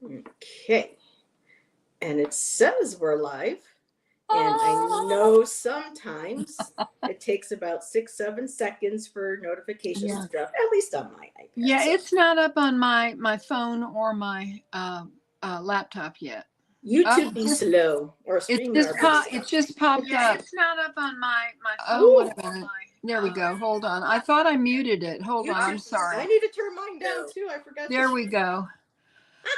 Okay. And it says we're live. And I know sometimes it takes about 6-7 seconds for notifications Yeah. to drop, at least on my iPad. Yeah, So it's not up on my phone or my laptop yet. YouTube be slow, or StreamYard be slow. It just popped up. It's not up on my Oh, Ooh, wait a minute. There we go. Hold on. I thought I muted it. Hold on. I'm I sorry. need to turn mine down too. I forgot There to. we go.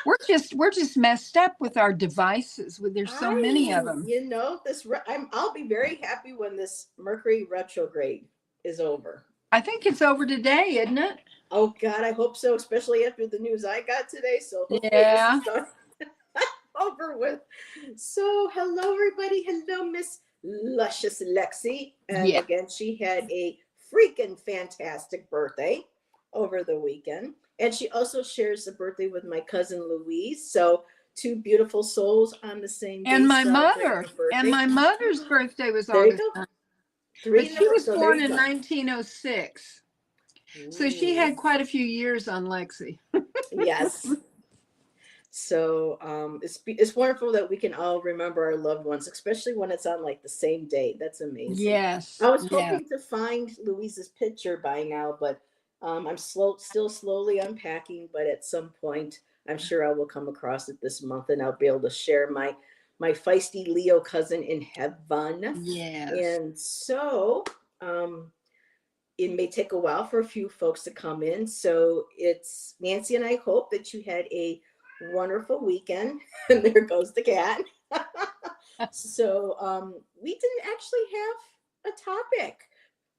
We're just messed up with our devices. There's so many of them. I'll be very happy when this Mercury retrograde is over. I think it's over today, isn't it? Oh God, I hope so, especially after the news I got today. So hopefully Yeah. this is over with. So hello everybody. Hello, Miss Luscious Lexi. And Yeah. again, she had a freaking fantastic birthday over the weekend. And she also shares a birthday with my cousin Louise. So two beautiful souls on the same day. And my celebrating mother. her birthday. And my mother's birthday was There you August go. 9th. Three But she numbers, was so there born you in go. 1906. So she had quite a few years on Lexi. Yes. So it's wonderful that we can all remember our loved ones, especially when it's on like the same day. That's amazing. Yes. I was Yeah. hoping to find Louise's picture by now, but I'm still slowly unpacking. But at some point, I'm sure I will come across it this month, and I'll be able to share my feisty Leo cousin in heaven. Yes. And so it may take a while for a few folks to come in. So it's Nancy and I hope that you had a wonderful weekend. And there goes the cat. So we didn't actually have a topic.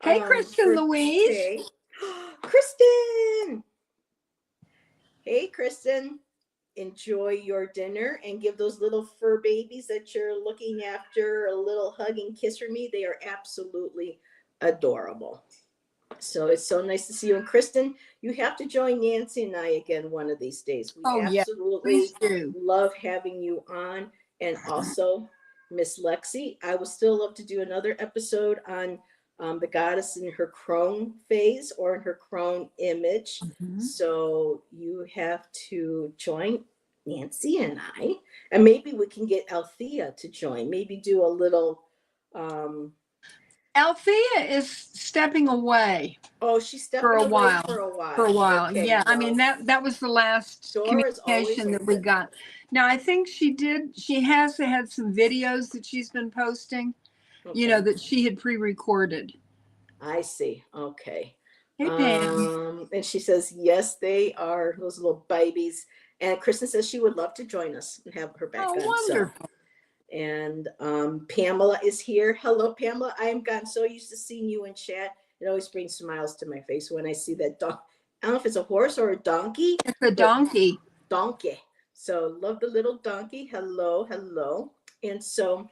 Hey, Kristen Louise. Today. Kristen. Hey, Kristen. Enjoy your dinner and give those little fur babies that you're looking after a little hug and kiss from me. They are absolutely adorable. So it's so nice to see you. And Kristen, you have to join Nancy and I again one of these days. We absolutely love having you on. And also, Miss Lexi, I would still love to do another episode on the goddess in her crone phase or in her crone image. Mm-hmm. So you have to join Nancy and I. And maybe we can get Althea to join. Maybe do a little... Althea is stepping away. Oh, she's stepping for a away while. for a while. For a while, Okay, yeah. well, I mean that was the last communication that we got. Now I think she has had some videos that she's been posting, okay. That she had pre-recorded. I see. Okay. Hey, Pam. And she says, yes, they are those little babies. And Kristen says she would love to join us and have her back on. Wonderful. So. And Pamela is here. Hello, Pamela. I am gotten so used to seeing you in chat. It always brings smiles to my face when I see that dog. I don't know if it's a horse or a donkey. It's a donkey. Donkey. So love the little donkey. Hello, hello. And so,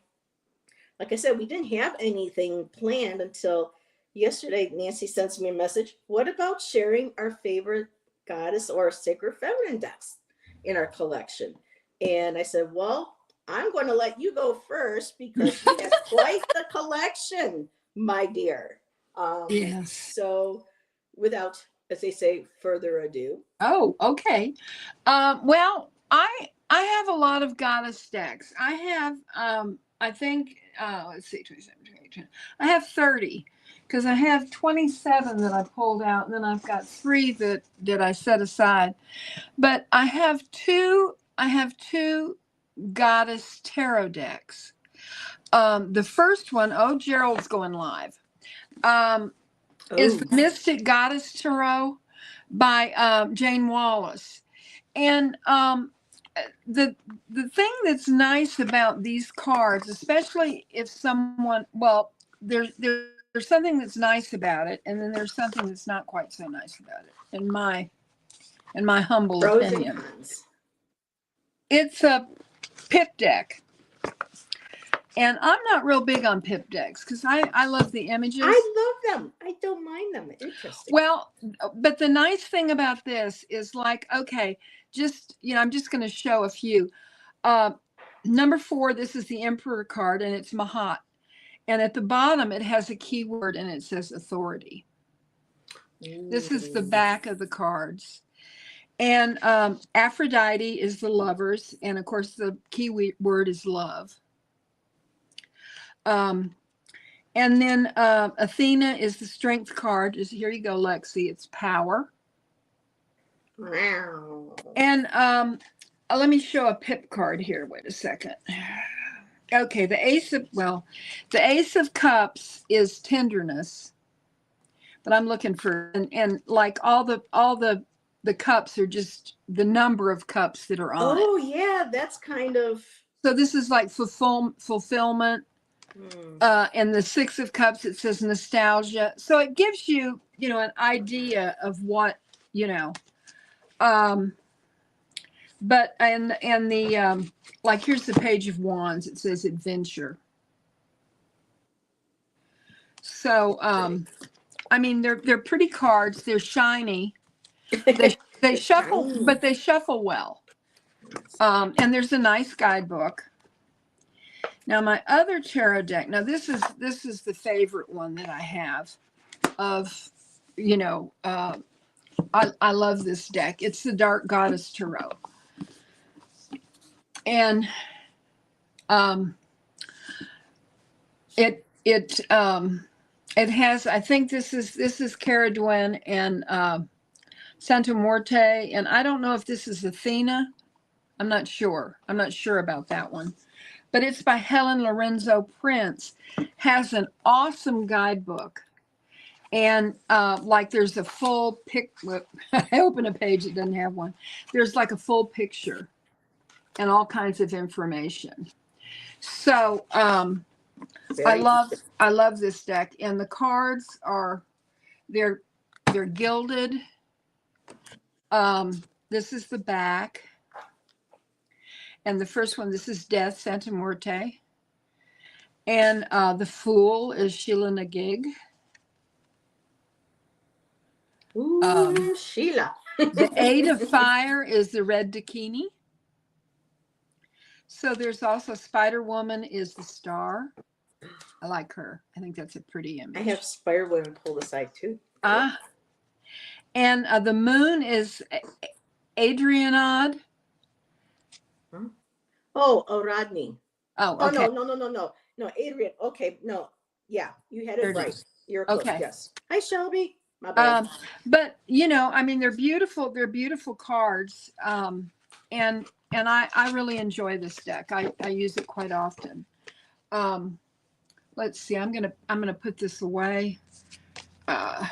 like I said, we didn't have anything planned until yesterday. Nancy sends me a message. What about sharing our favorite goddess or sacred feminine decks in our collection? And I said, well, I'm going to let you go first because you have quite the collection, my dear. Yes. So without, as they say, further ado. Oh, okay. Well, I have a lot of goddess decks. I have, I think, let's see, 27, 28, I have 30 because I have 27 that I pulled out, and then I've got 3 that I set aside. But I have two goddess tarot decks. The first one, Gerald's going live, is the Mystic Goddess Tarot by Jane Wallace. And the thing that's nice about these cards, especially if someone, well, there's something that's nice about it, and then there's something that's not quite so nice about it, in my humble opinion. It's a pip deck. And I'm not real big on pip decks because I love the images. I love them. I don't mind them. Interesting. Well, but the nice thing about this is okay, I'm just going to show a few. Number 4, this is the Emperor card, and it's Mahat. And at the bottom, it has a keyword, and it says authority. This is the back of the cards. And Aphrodite is the lovers. And of course, the key word is love. And then Athena is the strength card. Here you go, Lexi. It's power. Wow. And let me show a pip card here. Wait a second. Okay, the Ace of Cups is tenderness. But I'm looking for and like all the cups are just the number of cups that are on it. Oh yeah, that's kind of. So this is like fulfillment. And the Six of Cups, it says nostalgia. So it gives you, an idea of what, but and the like here's the Page of Wands. It says adventure. So I mean they're pretty cards. They're shiny. They shuffle, but they shuffle well. And there's a nice guidebook. Now my other tarot deck. Now this is the favorite one that I have. Of, I love this deck. It's the Dark Goddess Tarot, and it has. I think this is Caradwen and Santa Morte, and I don't know if this is Athena. I'm not sure. I'm not sure about that one. But it's by Helen Lorenzo Prince. Has an awesome guidebook. And like there's a full I open a page that doesn't have one. There's like a full picture and all kinds of information. So I love this deck. And the cards are they're gilded. This is the back. And the first one, this is Death, Santa Morte. And the Fool is Sheila Nagig. Ooh, Sheila. The Eight of Fire is the Red Dakini. So there's also Spider Woman is the Star. I like her. I think that's a pretty image. I have Spider Woman pulled aside too. And the Moon is Adrianod. Huh? Oh, Rodney. Oh, okay. No, Adrian. Okay, no. Yeah, you had it right. You're close. Okay. Yes. Hi, Shelby. My bad. But I mean, they're beautiful. They're beautiful cards. And I really enjoy this deck. I use it quite often. Let's see. I'm gonna put this away. I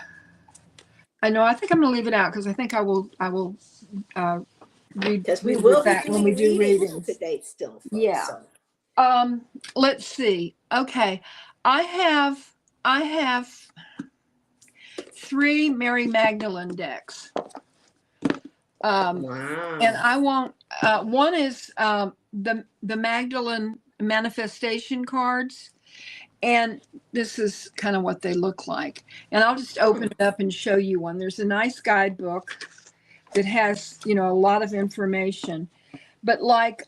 think I'm gonna leave it out because I think I will read. Because we will that when we do readings today still. Folks, yeah. So. Let's see. Okay, I have 3 Mary Magdalene decks. Wow. And I want one is the Magdalene manifestation cards, and this is kind of what they look like. And I'll just open it up and show you one. There's a nice guidebook that has a lot of information, but like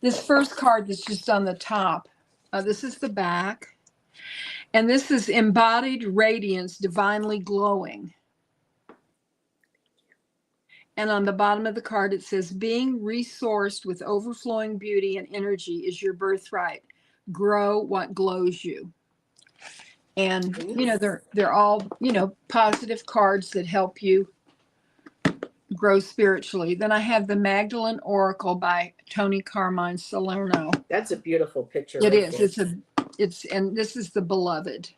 this first card that's just on the top. This is the back, and this is embodied radiance, divinely glowing. And on the bottom of the card, it says, being resourced with overflowing beauty and energy is your birthright. Grow what glows you. And, they're all, positive cards that help you grow spiritually. Then I have the Magdalene Oracle by Tony Carmine Salerno. That's a beautiful picture. It is. And this is the Beloved.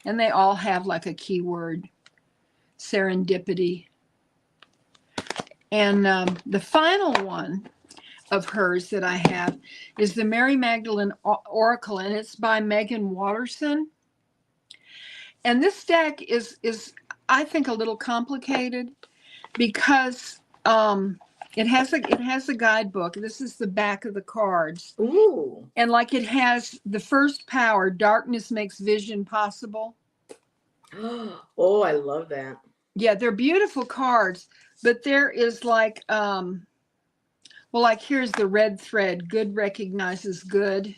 And they all have like a keyword, serendipity. And the final one of hers that I have is the Mary Magdalene Oracle, and it's by Megan Watterson. And this deck is I think a little complicated because it has a guidebook. This is the back of the cards. Ooh. And like it has the first power, darkness makes vision possible. Oh, I love that. Yeah, they're beautiful cards. But there is like, like here's the red thread. Good recognizes good.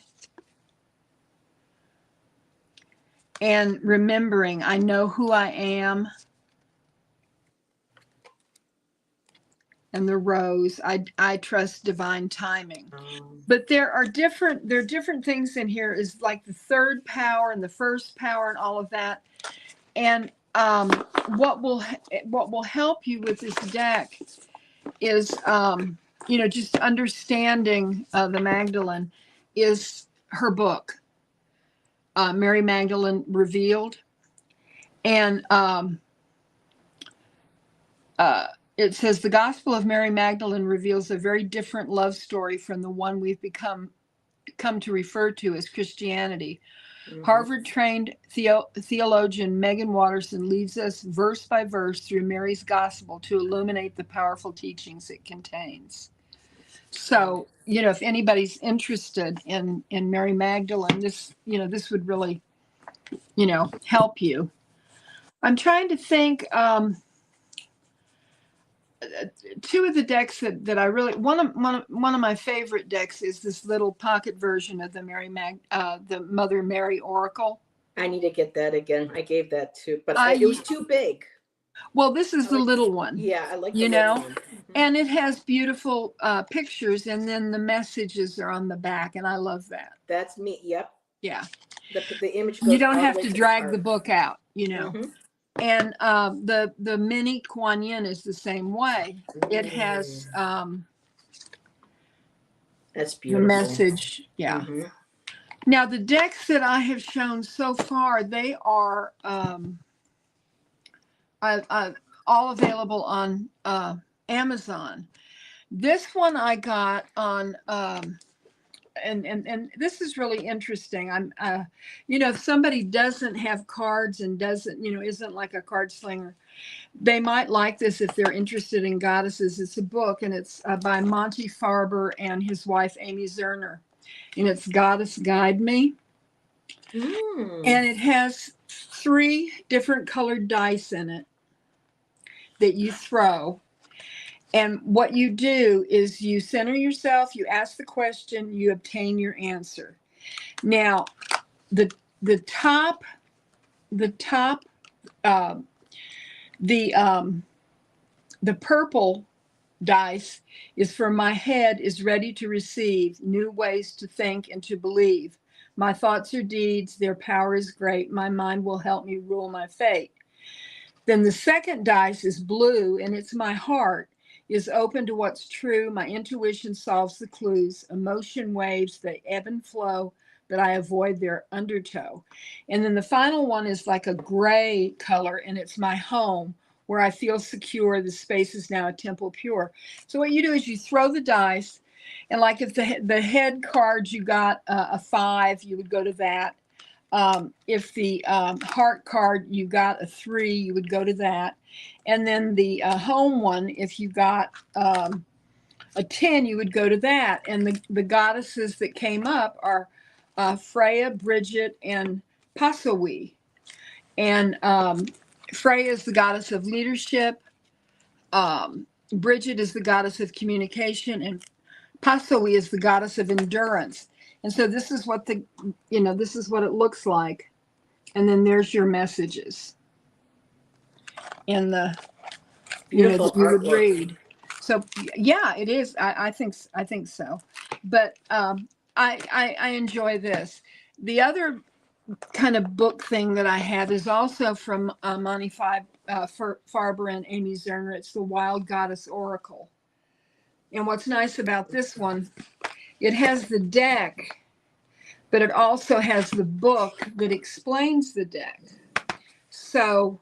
And remembering, I know who I am. and the rose. I trust divine timing. Um, But there are different things in here, is like the third power and the first power and all of that. And what will help you with this deck is just understanding the Magdalene is her book, Mary Magdalene Revealed. And it says the Gospel of Mary Magdalene reveals a very different love story from the one we've come to refer to as Christianity. Harvard-trained theologian Megan Watterson leads us verse by verse through Mary's Gospel to illuminate the powerful teachings it contains. So, if anybody's interested in Mary Magdalene, this would really, help you. I'm trying to think. Two of the decks that I really one of my favorite decks is this little pocket version of the the Mother Mary Oracle. I need to get that again. I gave that to, but it was too big. Well, this is the little one. Yeah, I like the little one. And it has beautiful pictures, and then the messages are on the back, and I love that. That's me. Yep. Yeah. The image goes you don't have to to drag the book out, And the mini Kuan Yin is the same way. It has that's beautiful. The message. Yeah. Now the decks that I have shown so far, they are all available on Amazon. This one I got on and this is really interesting. I'm if somebody doesn't have cards and doesn't isn't like a card slinger, they might like this if they're interested in goddesses. It's a book, and it's by Monty Farber and his wife Amy Zerner, and it's Goddess Guide Me. And it has 3 different colored dice in it that you throw. And what you do is you center yourself, you ask the question, you obtain your answer. Now, the purple dice is for my head is ready to receive new ways to think and to believe. My thoughts are deeds, their power is great. My mind will help me rule my fate. Then the second dice is blue, and it's my heart is open to what's true. My intuition solves the clues. Emotion waves, they ebb and flow, but I avoid their undertow. And then the final one is like a gray color, and it's my home, where I feel secure. The space is now a temple pure. So what you do is you throw the dice, and like if the head cards you got a 5, you would go to that. If the heart card you got a 3, you would go to that. And then the home one, if you got a 10, you would go to that. And the goddesses that came up are Freya, Bridget, and Pasawi. And Freya is the goddess of leadership. Bridget is the goddess of communication, and Pasawi is the goddess of endurance. And so this is what this is what it looks like. And then there's your messages in the beautiful that you would read. So yeah, it is. I think so. But I enjoy this. The other kind of book thing that I have is also from Monty Farber and Amy Zerner. It's the Wild Goddess Oracle. And what's nice about this one, it has the deck, but it also has the book that explains the deck. So,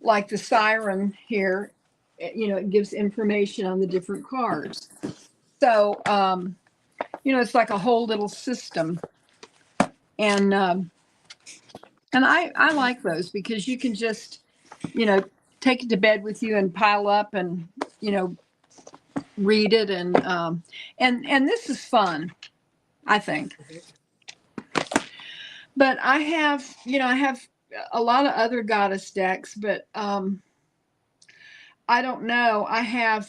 like the siren here, it gives information on the different cards. So, it's like a whole little system. And I like those because you can just, take it to bed with you and pile up and, read it. And this is fun, I think. But I have a lot of other goddess decks, but I don't know. I have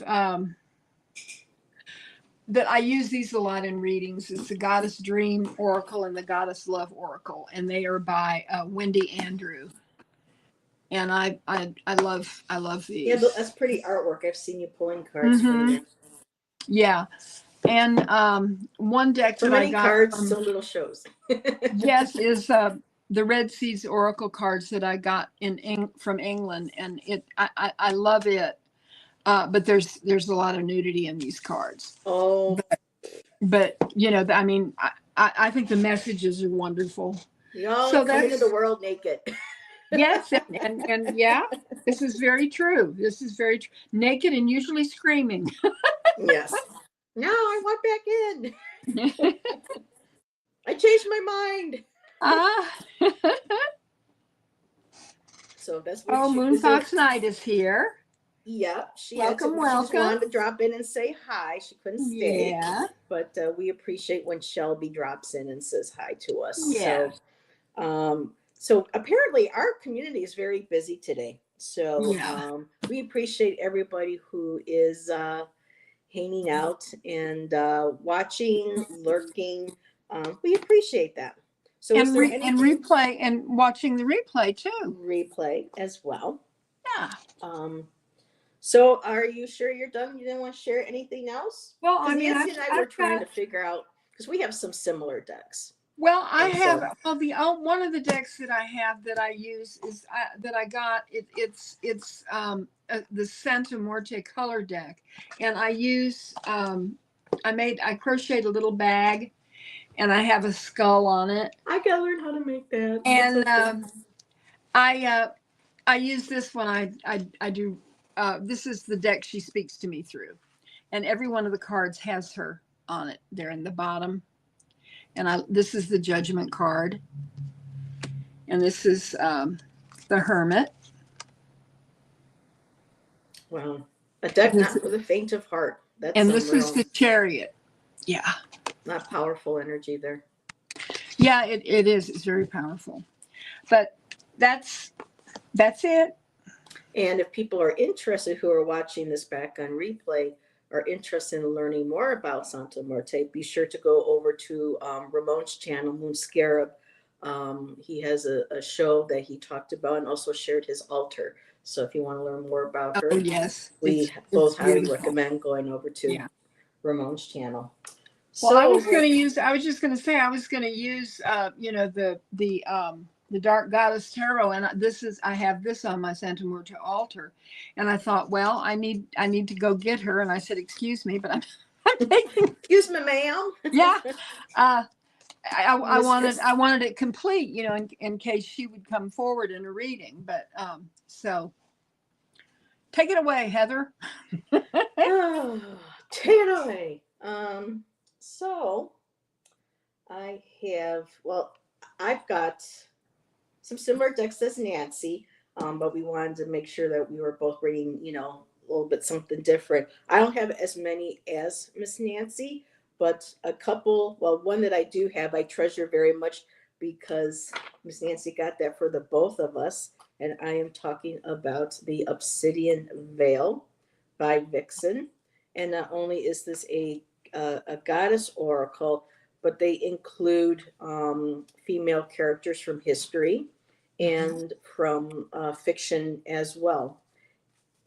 that I use these a lot in readings. It's the Goddess Dream Oracle and the Goddess Love Oracle, and they are by Wendy Andrew. and I love Yeah, these. that's pretty artwork. I've seen you pulling cards from there. Yeah, and one deck So that I many got cards, from so little shows. yes is the Red Seas Oracle cards that I got from England, and I love it. But there's a lot of nudity in these cards. Oh, But I mean, I think the messages are wonderful. y'all So come into the that's world naked. yes, and yeah, this is very true. This is very naked and usually screaming. Yes. No, I want back in. I changed my mind. Ah, So that's what oh, she Moon is. Fox Knight is here. Yep, she Welcome, she just welcome. wanted to drop in and say hi. She couldn't stay. Yeah, But we appreciate when Shelby drops in and says hi to us. yeah, So apparently our community is very busy today. So yeah. we appreciate everybody who is hanging out and watching, lurking. We appreciate that. So is And there and anything replay and watching the replay too. replay as well? Yeah. Um, so are you sure you're done? You didn't want to share anything else? Well, I Because mean, Nancy and I were I've trying got. to figure out because we have some similar decks. Well, I And have. so Well, the one of the decks that I have that I use is that I got. It's the Santa Muerte color deck, and I use. I crocheted a little bag, and I have a skull on it, I gotta learn how to make that. That's and okay. I use this when I do. This is the deck she speaks to me through, and every one of the cards has her on it. They're in the bottom, and this is the Judgment card, and this is the Hermit. Wow. A deck not for the faint of heart. That's And some this is real the Chariot. Yeah, not powerful energy there. yeah, it is. It's very powerful, but that's it. And if people are interested who are watching this back on replay are interested in learning more about Santa Muerte, be sure to go over to Ramon's channel, Moon Scarab. He has a show that he talked about and also shared his altar. So if you want to learn more about her, Oh yes, we it's both highly beautiful. recommend going over to Yeah. Ramon's channel. Well, I was So going to use. I was just going to say I was going to use. The Dark Goddess Tarot, and I have this on my Santa Muerte altar, and I thought, well, I need to go get her, and I said, excuse me, but I'm taking. excuse me, ma'am. Yeah, I Mistress. wanted it complete, in case she would come forward in a reading, but so take it away, Heather. Oh, take it away. So I've got some similar decks as Nancy, but we wanted to make sure that we were both bringing, a little bit something different. I don't have as many as Miss Nancy, but a couple. Well, one that I do have, I treasure very much because Miss Nancy got that for the both of us, and I am talking about the Obsidian Veil by Vixen. And not only is this a goddess oracle, but they include female characters from history and from fiction as well.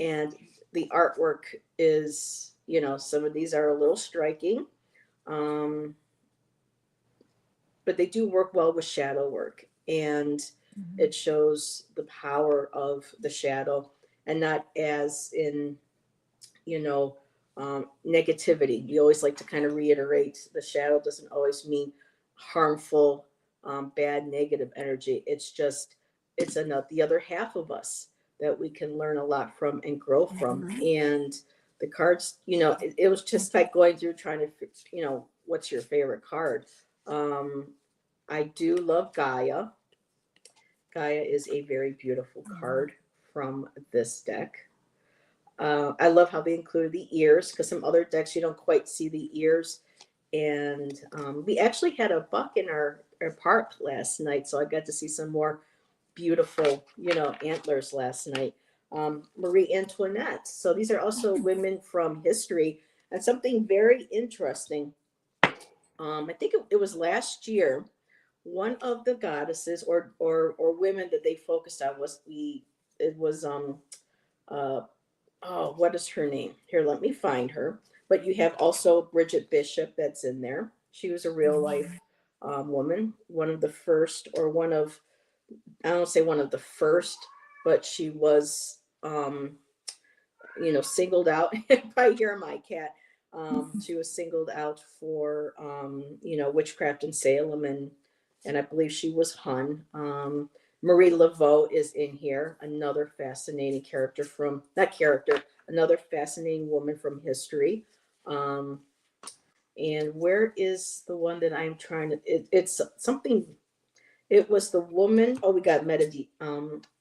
And the artwork is, some of these are a little striking, um, but they do work well with shadow work. And it shows the power of the shadow and not as in, negativity. We always like to kind of reiterate the shadow doesn't always mean harmful, bad, negative energy. It's the other half of us that we can learn a lot from and grow from. And the cards, it was just like going through trying to, what's your favorite card? I do love Gaia. Gaia is a very beautiful card from this deck. I love how they included the ears because some other decks you don't quite see the ears. And we actually had a buck in our park last night, so I got to see some more beautiful, antlers last night. Marie Antoinette. So these are also women from history, and something very interesting. I think it was last year. One of the goddesses or women that they focused on was the uh, oh, what is her name? Here, let me find her. But you have also Bridget Bishop that's in there. She was a real life woman, one of the first, or one of, I don't say one of the first, but she was, singled out by Hear My Cat. She was singled out for, witchcraft in Salem, and I believe she was Hun. Marie Laveau is in here, another fascinating character from, not character, another fascinating woman from history. Um, and where is the one that I'm trying to, it's something, it was the woman, oh, we got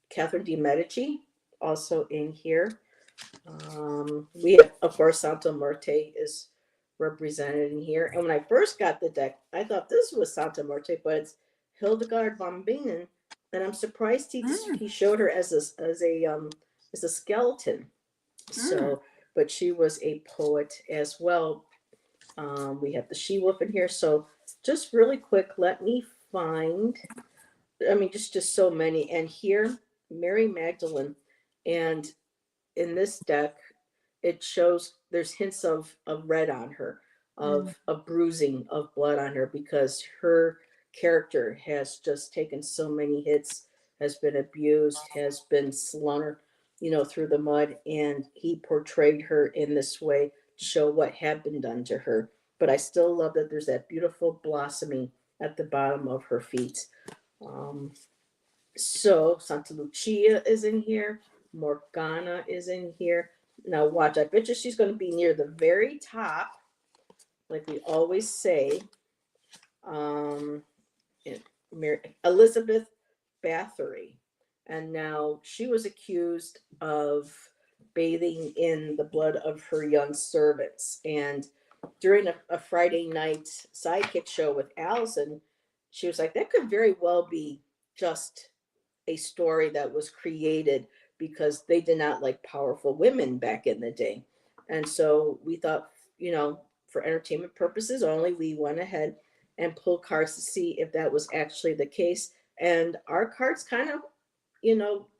Catherine de Medici also in here. We have, of course, Santa Muerte is represented in here. And when I first got the deck, I thought this was Santa Muerte, but it's Hildegard von Bingen, and I'm surprised he showed her as a skeleton. So, but she was a poet as well. We have the she wolf in here. So, just really quick, let me find. I mean, just so many. And here, Mary Magdalene, and in this deck, it shows there's hints of red on her, of bruising, of blood on her, because her character has just taken so many hits, has been abused, has been slung, through the mud, and he portrayed her in this way to show what had been done to her. But I still love that there's that beautiful blossoming at the bottom of her feet. So Santa Lucia is in here. Morgana is in here. Now watch, I bet you she's going to be near the very top, like we always say. Um, Elizabeth Bathory. And now she was accused of bathing in the blood of her young servants. And during a Friday night sidekick show with Allison, she was like, that could very well be just a story that was created because they did not like powerful women back in the day. And so we thought, for entertainment purposes only, we went ahead and pulled cards to see if that was actually the case. And our cards kind of,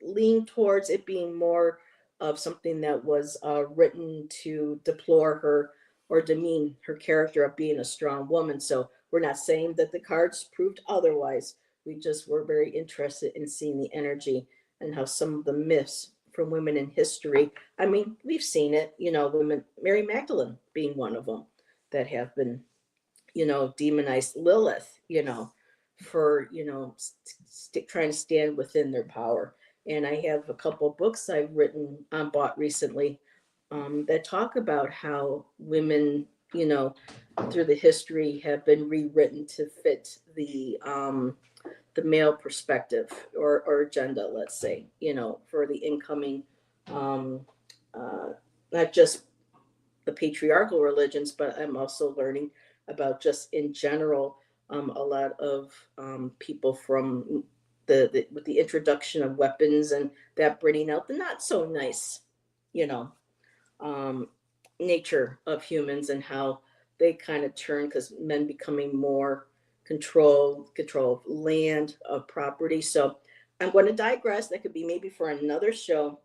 lean towards it being more of something that was written to deplore her or demean her character of being a strong woman. So we're not saying that the cards proved otherwise. We just were very interested in seeing the energy and how some of the myths from women in history, I mean, we've seen it, women, Mary Magdalene being one of them, that have been, demonized. Lilith, for, trying to stand within their power. And I have a couple books I've bought recently, that talk about how women, through the history have been rewritten to fit the male perspective or agenda, let's say, for the incoming, um, uh, not just the patriarchal religions, but I'm also learning about just in general, a lot of people from with the introduction of weapons and that bringing out the not so nice, you know, um, nature of humans and how they kind of turn because men becoming more control of land, of property. So I'm going to digress. That could be maybe for another show,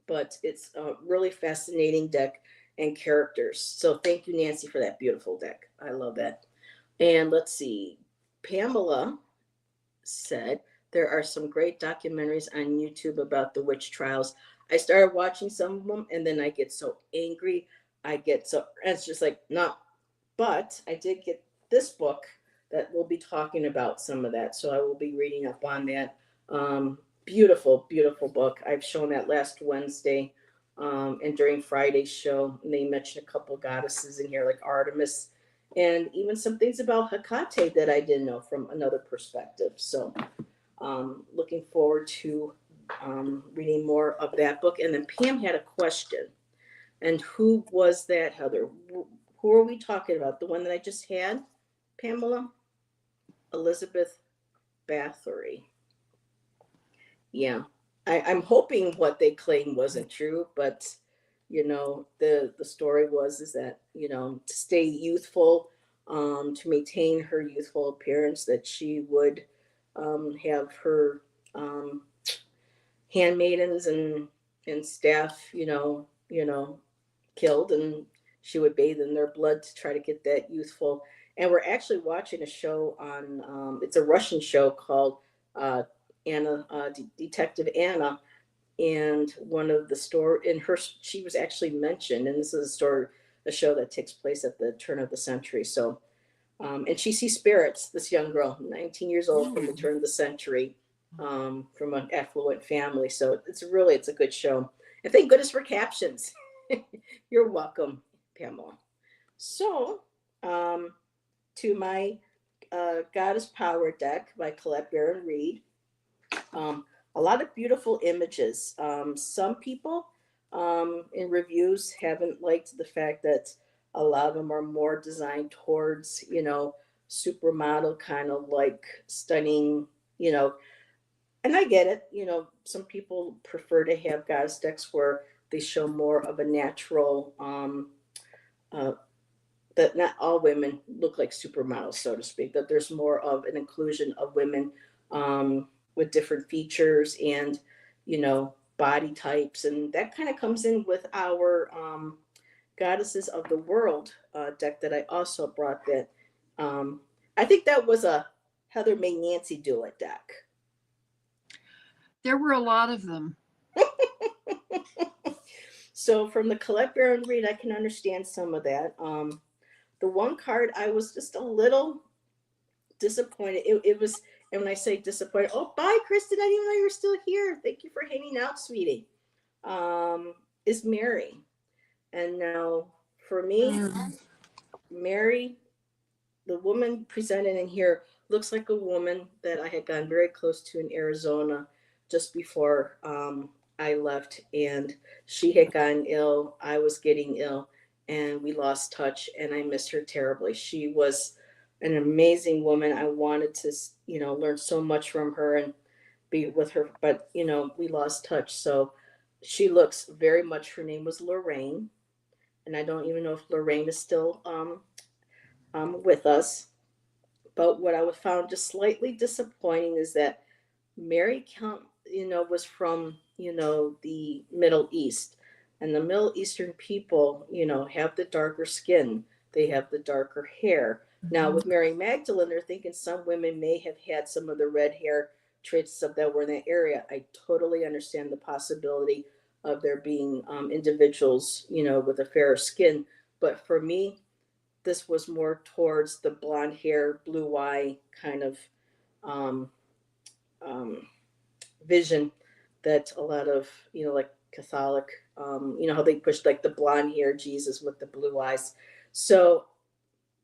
but it's a really fascinating deck and characters. So thank you, Nancy, for that beautiful deck. I love that. And let's see, Pamela said there are some great documentaries on YouTube about the witch trials. I started watching some of them and then I get so angry. It's just like, not, but I did get this book that we'll be talking about some of that. So I will be reading up on that. Beautiful, beautiful book. I've shown that last Wednesday. And during Friday's show, they mentioned a couple goddesses in here, like Artemis, and even some things about Hecate that I didn't know from another perspective. So, looking forward to reading more of that book. And then Pam had a question. And who was that, Heather? Who are we talking about? The one that I just had, Pamela? Elizabeth Bathory. Yeah. I'm hoping what they claim wasn't true, but the story is that, to stay youthful, to maintain her youthful appearance, that she would have her handmaidens and staff, killed, and she would bathe in their blood to try to get that youthful. And we're actually watching a show on, it's a Russian show called Anna, Detective Anna. And one of the store in her, she was actually mentioned, and this is a show that takes place at the turn of the century. So, and she sees spirits. This young girl, 19 years old, from the turn of the century, from an affluent family. So it's a good show. And thank goodness for captions. You're welcome, Pamela. So, to my Goddess Power deck by Colette Baron Reed. A lot of beautiful images. Some people in reviews haven't liked the fact that a lot of them are more designed towards, supermodel kind of like stunning, and I get it. Some people prefer to have goddess decks where they show more of a natural, uh, that not all women look like supermodels, so to speak, that there's more of an inclusion of women with different features and, body types. And that kind of comes in with our Goddesses of the World deck that I also brought that. I think that was a Heather May Nancy do it deck. There were a lot of them. So from the Colette Baron Reed, I can understand some of that. The one card I was just a little disappointed. It was, and when I say disappointed, oh, bye, Kristen. I didn't even know you were still here. Thank you for hanging out, sweetie. Is Mary. And now for me, Mary, the woman presented in here, looks like a woman that I had gotten very close to in Arizona just before I left. And she had gotten ill. I was getting ill. And we lost touch, and I missed her terribly. She was an amazing woman. I wanted to, learn so much from her and be with her, but we lost touch. So she looks very much. Her name was Lorraine, and I don't even know if Lorraine is still with us. But what I found just slightly disappointing is that Mary Count, was from the Middle East. And the Middle Eastern people, have the darker skin. They have the darker hair. Now, with Mary Magdalene, they're thinking some women may have had some of the red hair traits of that were in that area. I totally understand the possibility of there being individuals, with a fairer skin. But for me, this was more towards the blonde hair, blue eye kind of um, vision that a lot of, like Catholic, how they pushed like the blonde hair Jesus with the blue eyes. So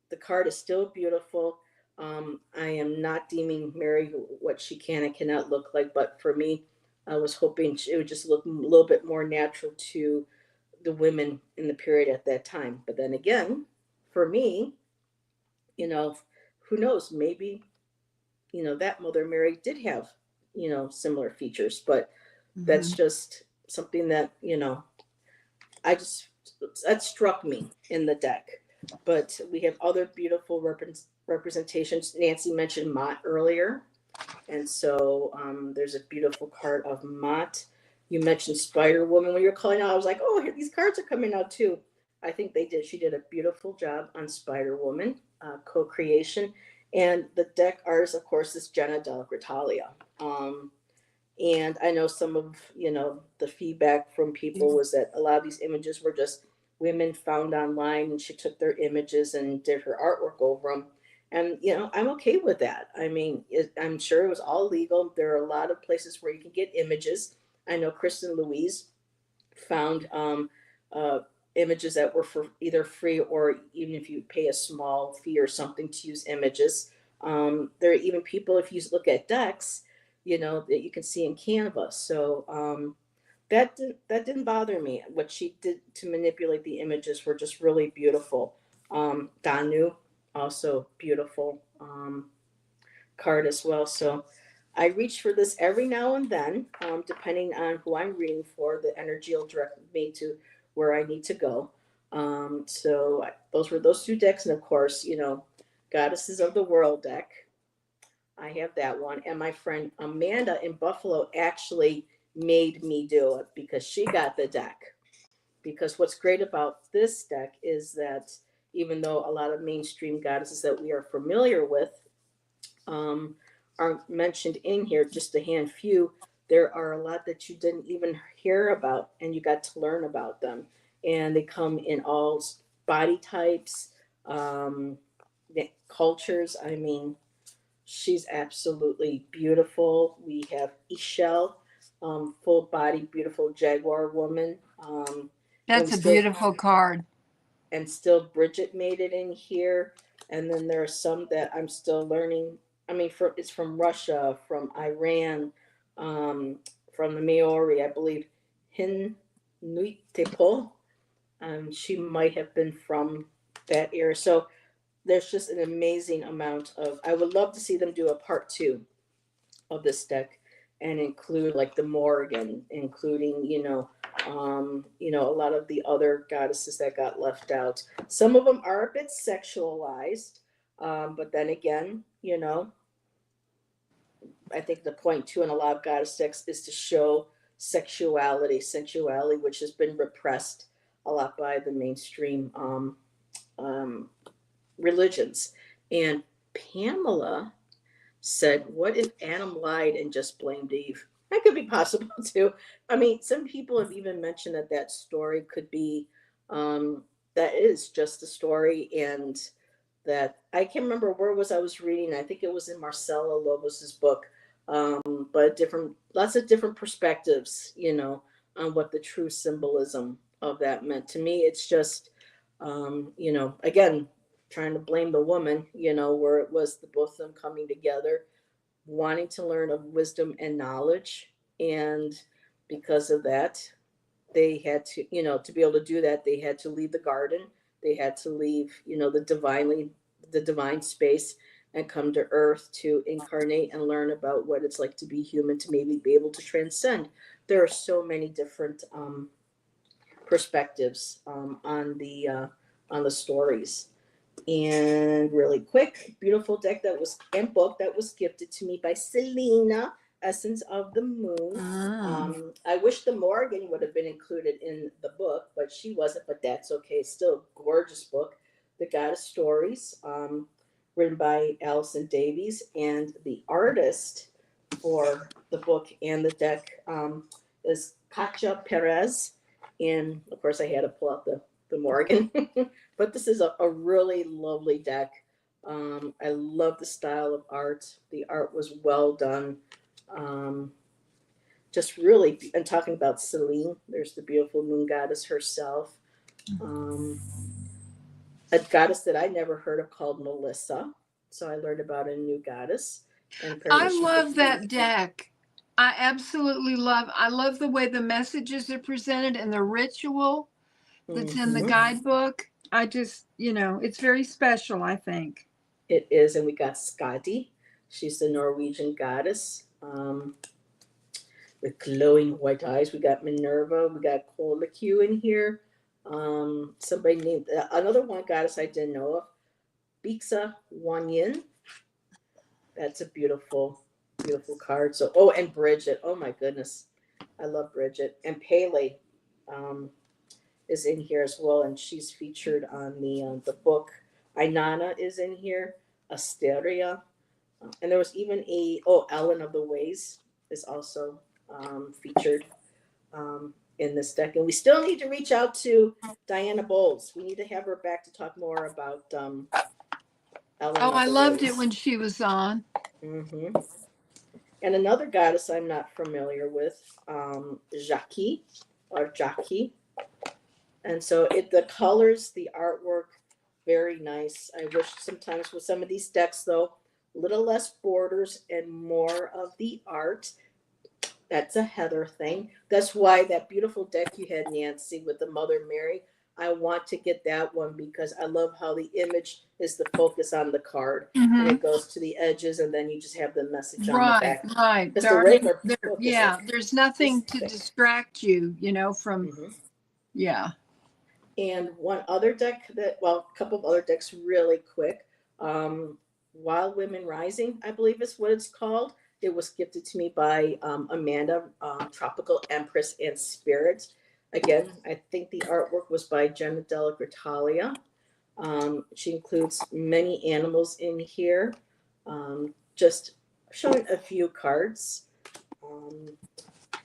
the card is still beautiful. I am not deeming Mary what she can and cannot look like, but for me, I was hoping it would just look a little bit more natural to the women in the period at that time. But then again, for me, who knows? Maybe, that Mother Mary did have, similar features, but that's just something that, that struck me in the deck. But we have other beautiful representations. Nancy mentioned Mott earlier. And so there's a beautiful card of Mott. You mentioned Spider Woman when you were calling out. I was like, oh, here, these cards are coming out too. I think they did. She did a beautiful job on Spider Woman, co-creation. And the deck artist, of course, is Jenna Della Gritalia. And I know some of, the feedback from people was that a lot of these images were just women found online, and she took their images and did her artwork over them. And, I'm okay with that. I mean, I'm sure it was all legal. There are a lot of places where you can get images. I know Kristen Louise found images that were for either free or even if you pay a small fee or something to use images. There are even people, if you look at decks, that you can see in Canva. So that didn't bother me. What she did to manipulate the images were just really beautiful. Danu, also beautiful card as well. So I reach for this every now and then, depending on who I'm reading for. The energy will direct me to where I need to go. So those were those two decks, and of course, Goddesses of the World deck. I have that one, and my friend Amanda in Buffalo actually made me do it because she got the deck. Because what's great about this deck is that even though a lot of mainstream goddesses that we are familiar with um, are mentioned in here, just a hand few, there are a lot that you didn't even hear about and you got to learn about them. And they come in all body types, um, cultures. I mean, she's absolutely beautiful. We have Ishel, full body, beautiful jaguar woman. And we That's a still beautiful card. and still Bridget made it in here. And then there are some that I'm still learning. I mean, it's from Russia, from Iran, um, from the Maori, I believe, Hin Nui Tepo. She might have been from that era. So there's just an amazing amount of. I would love to see them do a part two of this deck and include like the Morrigan, including a lot of the other goddesses that got left out. Some of them are a bit sexualized, but then again, I think the point too in a lot of goddess decks is to show sensuality, which has been repressed a lot by the mainstream um, religions. And Pamela said, "What if Adam lied and just blamed Eve?" That could be possible too. I mean, some people have even mentioned that story could be that is just a story, and that I can't remember where I was reading. I think it was in Marcella Lobos's book, but lots of different perspectives, on what the true symbolism of that meant. To me, it's just, again, trying to blame the woman, where it was the both of them coming together, wanting to learn of wisdom and knowledge. And because of that, they had to, to be able to do that, they had to leave the garden. They had to leave, the divine space and come to earth to incarnate and learn about what it's like to be human, to maybe be able to transcend. There are so many different perspectives on the stories. And really quick, beautiful deck and book that was gifted to me by Selena, Essence of the Moon. I wish the Morrigan would have been included in the book, but she wasn't, but that's okay. It's still a gorgeous book. The Goddess Stories, written by Allison Davies, and the artist for the book and the deck is Katja Perez. And of course, I had to pull out the Morrigan. But this is a really lovely deck. I love the style of art. The art was well done. Just really, and talking about Selene, there's the beautiful moon goddess herself. A goddess that I never heard of called Melissa. So I learned about a new goddess. And I love that deck. I love the way the messages are presented and the ritual that's in the guidebook. I just, it's very special, I think. It is. And we got Skadi. She's the Norwegian goddess with glowing white eyes. We got Minerva. We got Kolaku in here. Somebody named another one goddess I didn't know of, Bixa Wanyin. That's a beautiful, beautiful card. So, and Bridget. Oh my goodness, I love Bridget. And Pele is in here as well, and she's featured on the book. Ainana is in here. Asteria, and there was even Ellen of the Ways is also featured in this deck. And we still need to reach out to Diana Bowles. We need to have her back to talk more about Ellen. I loved it when she was on. Mm-hmm. And another goddess I'm not familiar with, Jackie. And so the colors, the artwork, very nice. I wish sometimes with some of these decks, though, a little less borders and more of the art. That's a Heather thing. That's why that beautiful deck you had, Nancy, with the Mother Mary, I want to get that one because I love how the image is the focus on the card. And it goes to the edges, and then you just have the message on the back. Right. There's nothing to distract you, from, yeah. And one other deck a couple of other decks really quick. Wild Women Rising, I believe is what it's called. It was gifted to me by Amanda, Tropical Empress and Spirit. Again, I think the artwork was by Jenna Della Gritalia. She includes many animals in here. Just showing a few cards.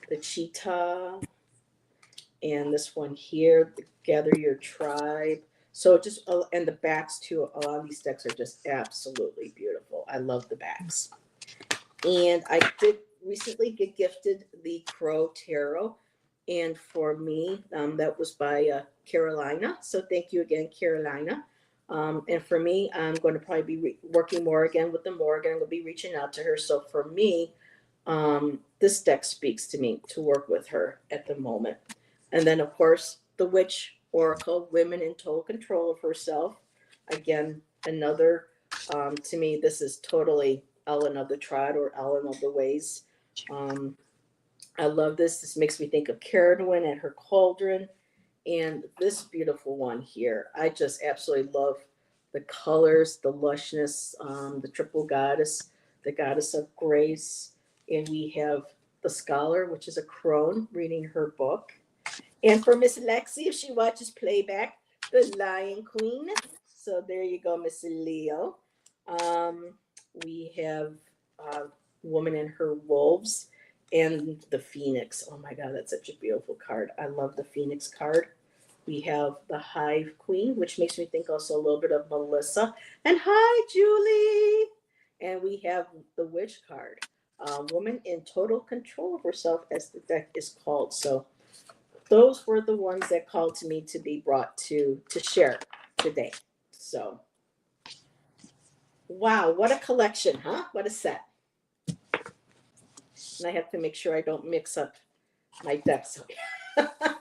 The cheetah, and this one here, the Gather Your Tribe. So just, and the backs too. A lot of these decks are just absolutely beautiful. I love the backs. And I did recently get gifted the Crow Tarot. And for me, that was by Carolina. So thank you again, Carolina. And for me, I'm going to probably be working more again with the Morgan. I'm going to be reaching out to her. So for me, this deck speaks to me to work with her at the moment. And then, of course, the Witch Oracle, Women in Total Control of Herself. Again, another, to me, this is totally Ellen of the Trot or Ellen of the Ways. I love this. This makes me think of Carradine and her cauldron. And this beautiful one here, I just absolutely love the colors, the lushness, the triple goddess, the goddess of grace. And we have the scholar, which is a crone, reading her book. And for Miss Lexi, if she watches playback, the Lion Queen. So there you go, Miss Leo. We have Woman and Her Wolves and the Phoenix. Oh my God, that's such a beautiful card. I love the Phoenix card. We have the Hive Queen, which makes me think also a little bit of Melissa. And hi, Julie. And we have the Witch card. Woman in Total Control of Herself, as the deck is called. So those were the ones that called to me to be brought to share today. So, wow, what a collection, huh? What a set. And I have to make sure I don't mix up my decks.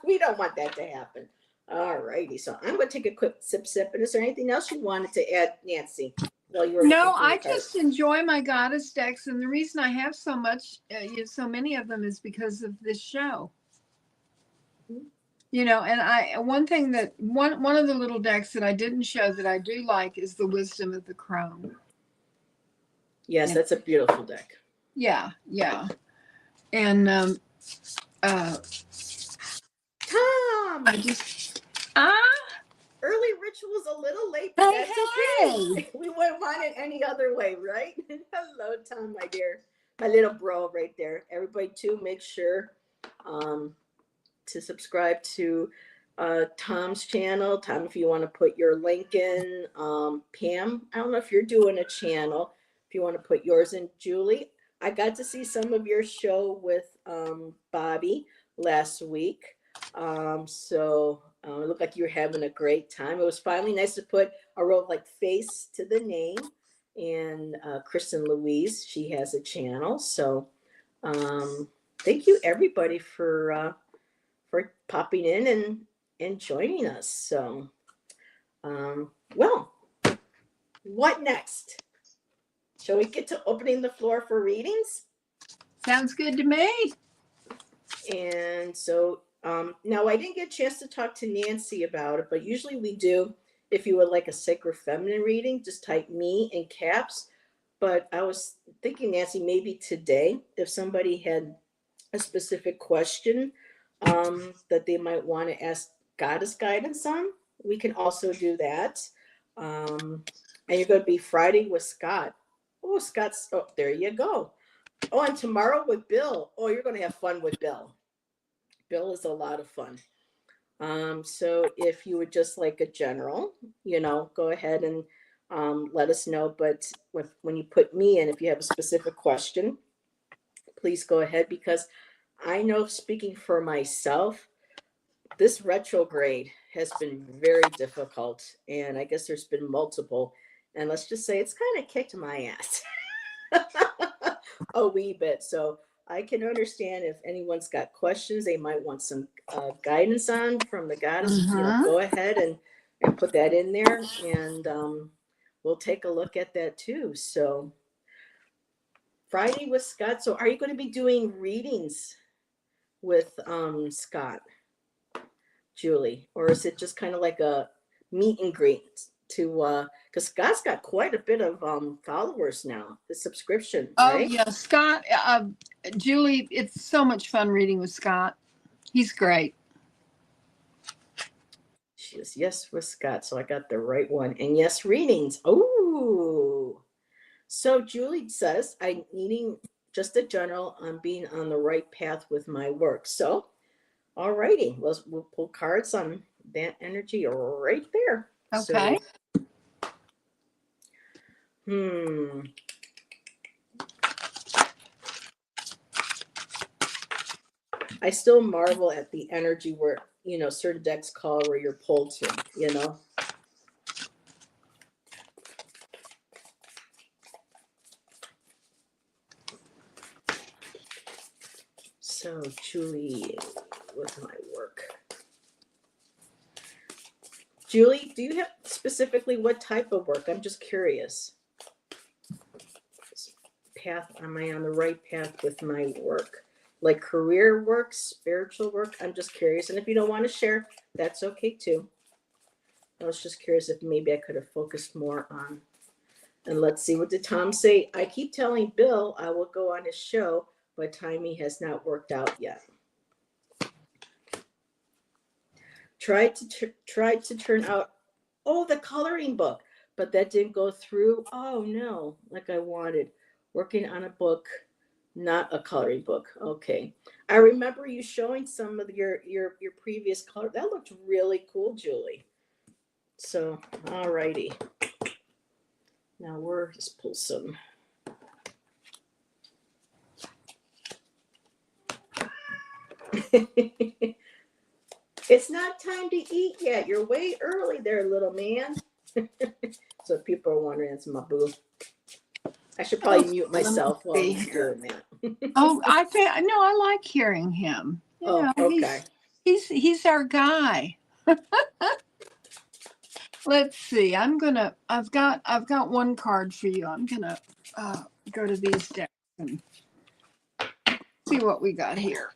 We don't want that to happen. All righty, so I'm going to take a quick sip. And is there anything else you wanted to add, Nancy? While you were No, I just enjoy my goddess decks, and the reason I have so much, so many of them, is because of this show. You know, and one thing that one of the little decks that I didn't show that I do like is the Wisdom of the Crone. Yes, that's a beautiful deck. Yeah, and Tom, I just early ritual's a little late, but that's okay. We wouldn't want it any other way, right? Hello, Tom, my dear, my little bro right there. Everybody, too, make sure to subscribe to Tom's channel. Tom, if you want to put your link in. Pam, I don't know if you're doing a channel. If you want to put yours in, Julie. I got to see some of your show with Bobby last week. So it looked like you were having a great time. It was finally nice to put a real face to the name. And Kristen Louise, she has a channel. So thank you everybody for popping in and joining us. So, well, what next? Shall we get to opening the floor for readings? Sounds good to me. And so now I didn't get a chance to talk to Nancy about it, but usually we do. If you would like a sacred feminine reading, just type me in caps. But I was thinking, Nancy, maybe today, if somebody had a specific question that they might want to ask Goddess guidance on, we can also do that. And you're going to be Friday with Scott. Oh, Scott's, oh, there you go. Oh, and tomorrow with Bill. Oh, you're going to have fun with Bill. Bill is a lot of fun. So if you would just like a general, go ahead and let us know. But when you put me in, if you have a specific question, please go ahead, because I know, speaking for myself, this retrograde has been very difficult, and I guess there's been multiple, and let's just say it's kind of kicked my ass a wee bit. So I can understand if anyone's got questions they might want some guidance on from the goddess. Go ahead and put that in there, and we'll take a look at that too. So Friday with Scott. So are you going to be doing readings with Scott, Julie, or is it just kind of like a meet and greet to because Scott's got quite a bit of followers now. The subscription, Oh right? yeah, Scott, Julie, it's so much fun reading with Scott. He's great. She was yes with Scott, so I got the right one. And yes, readings. Oh, so Julie says I'm needing just a general on being on the right path with my work. So, all righty, we'll pull cards on that energy right there. Okay. So, I still marvel at the energy where, certain decks call where you're pulled to. So, Julie, with my work. Julie, do you have specifically what type of work? I'm just curious. Path, am I on the right path with my work? Like career work, spiritual work? I'm just curious. And if you don't want to share, that's okay too. I was just curious if maybe I could have focused more on. And let's see, what did Tom say? I keep telling Bill I will go on his show, but timing has not worked out yet. Tried to turn out, the coloring book, but that didn't go through. Oh no, like I wanted. Working on a book, not a coloring book. Okay. I remember you showing some of your previous color. That looked really cool, Julie. So, all righty. Now we're just pull some. It's not time to eat yet. You're way early there, little man. So people are wondering, it's my boo. I should probably mute myself while he's doing that. I like hearing him. Okay. He's our guy. Let's see. I've got one card for you. I'm gonna go to these decks and see what we got here.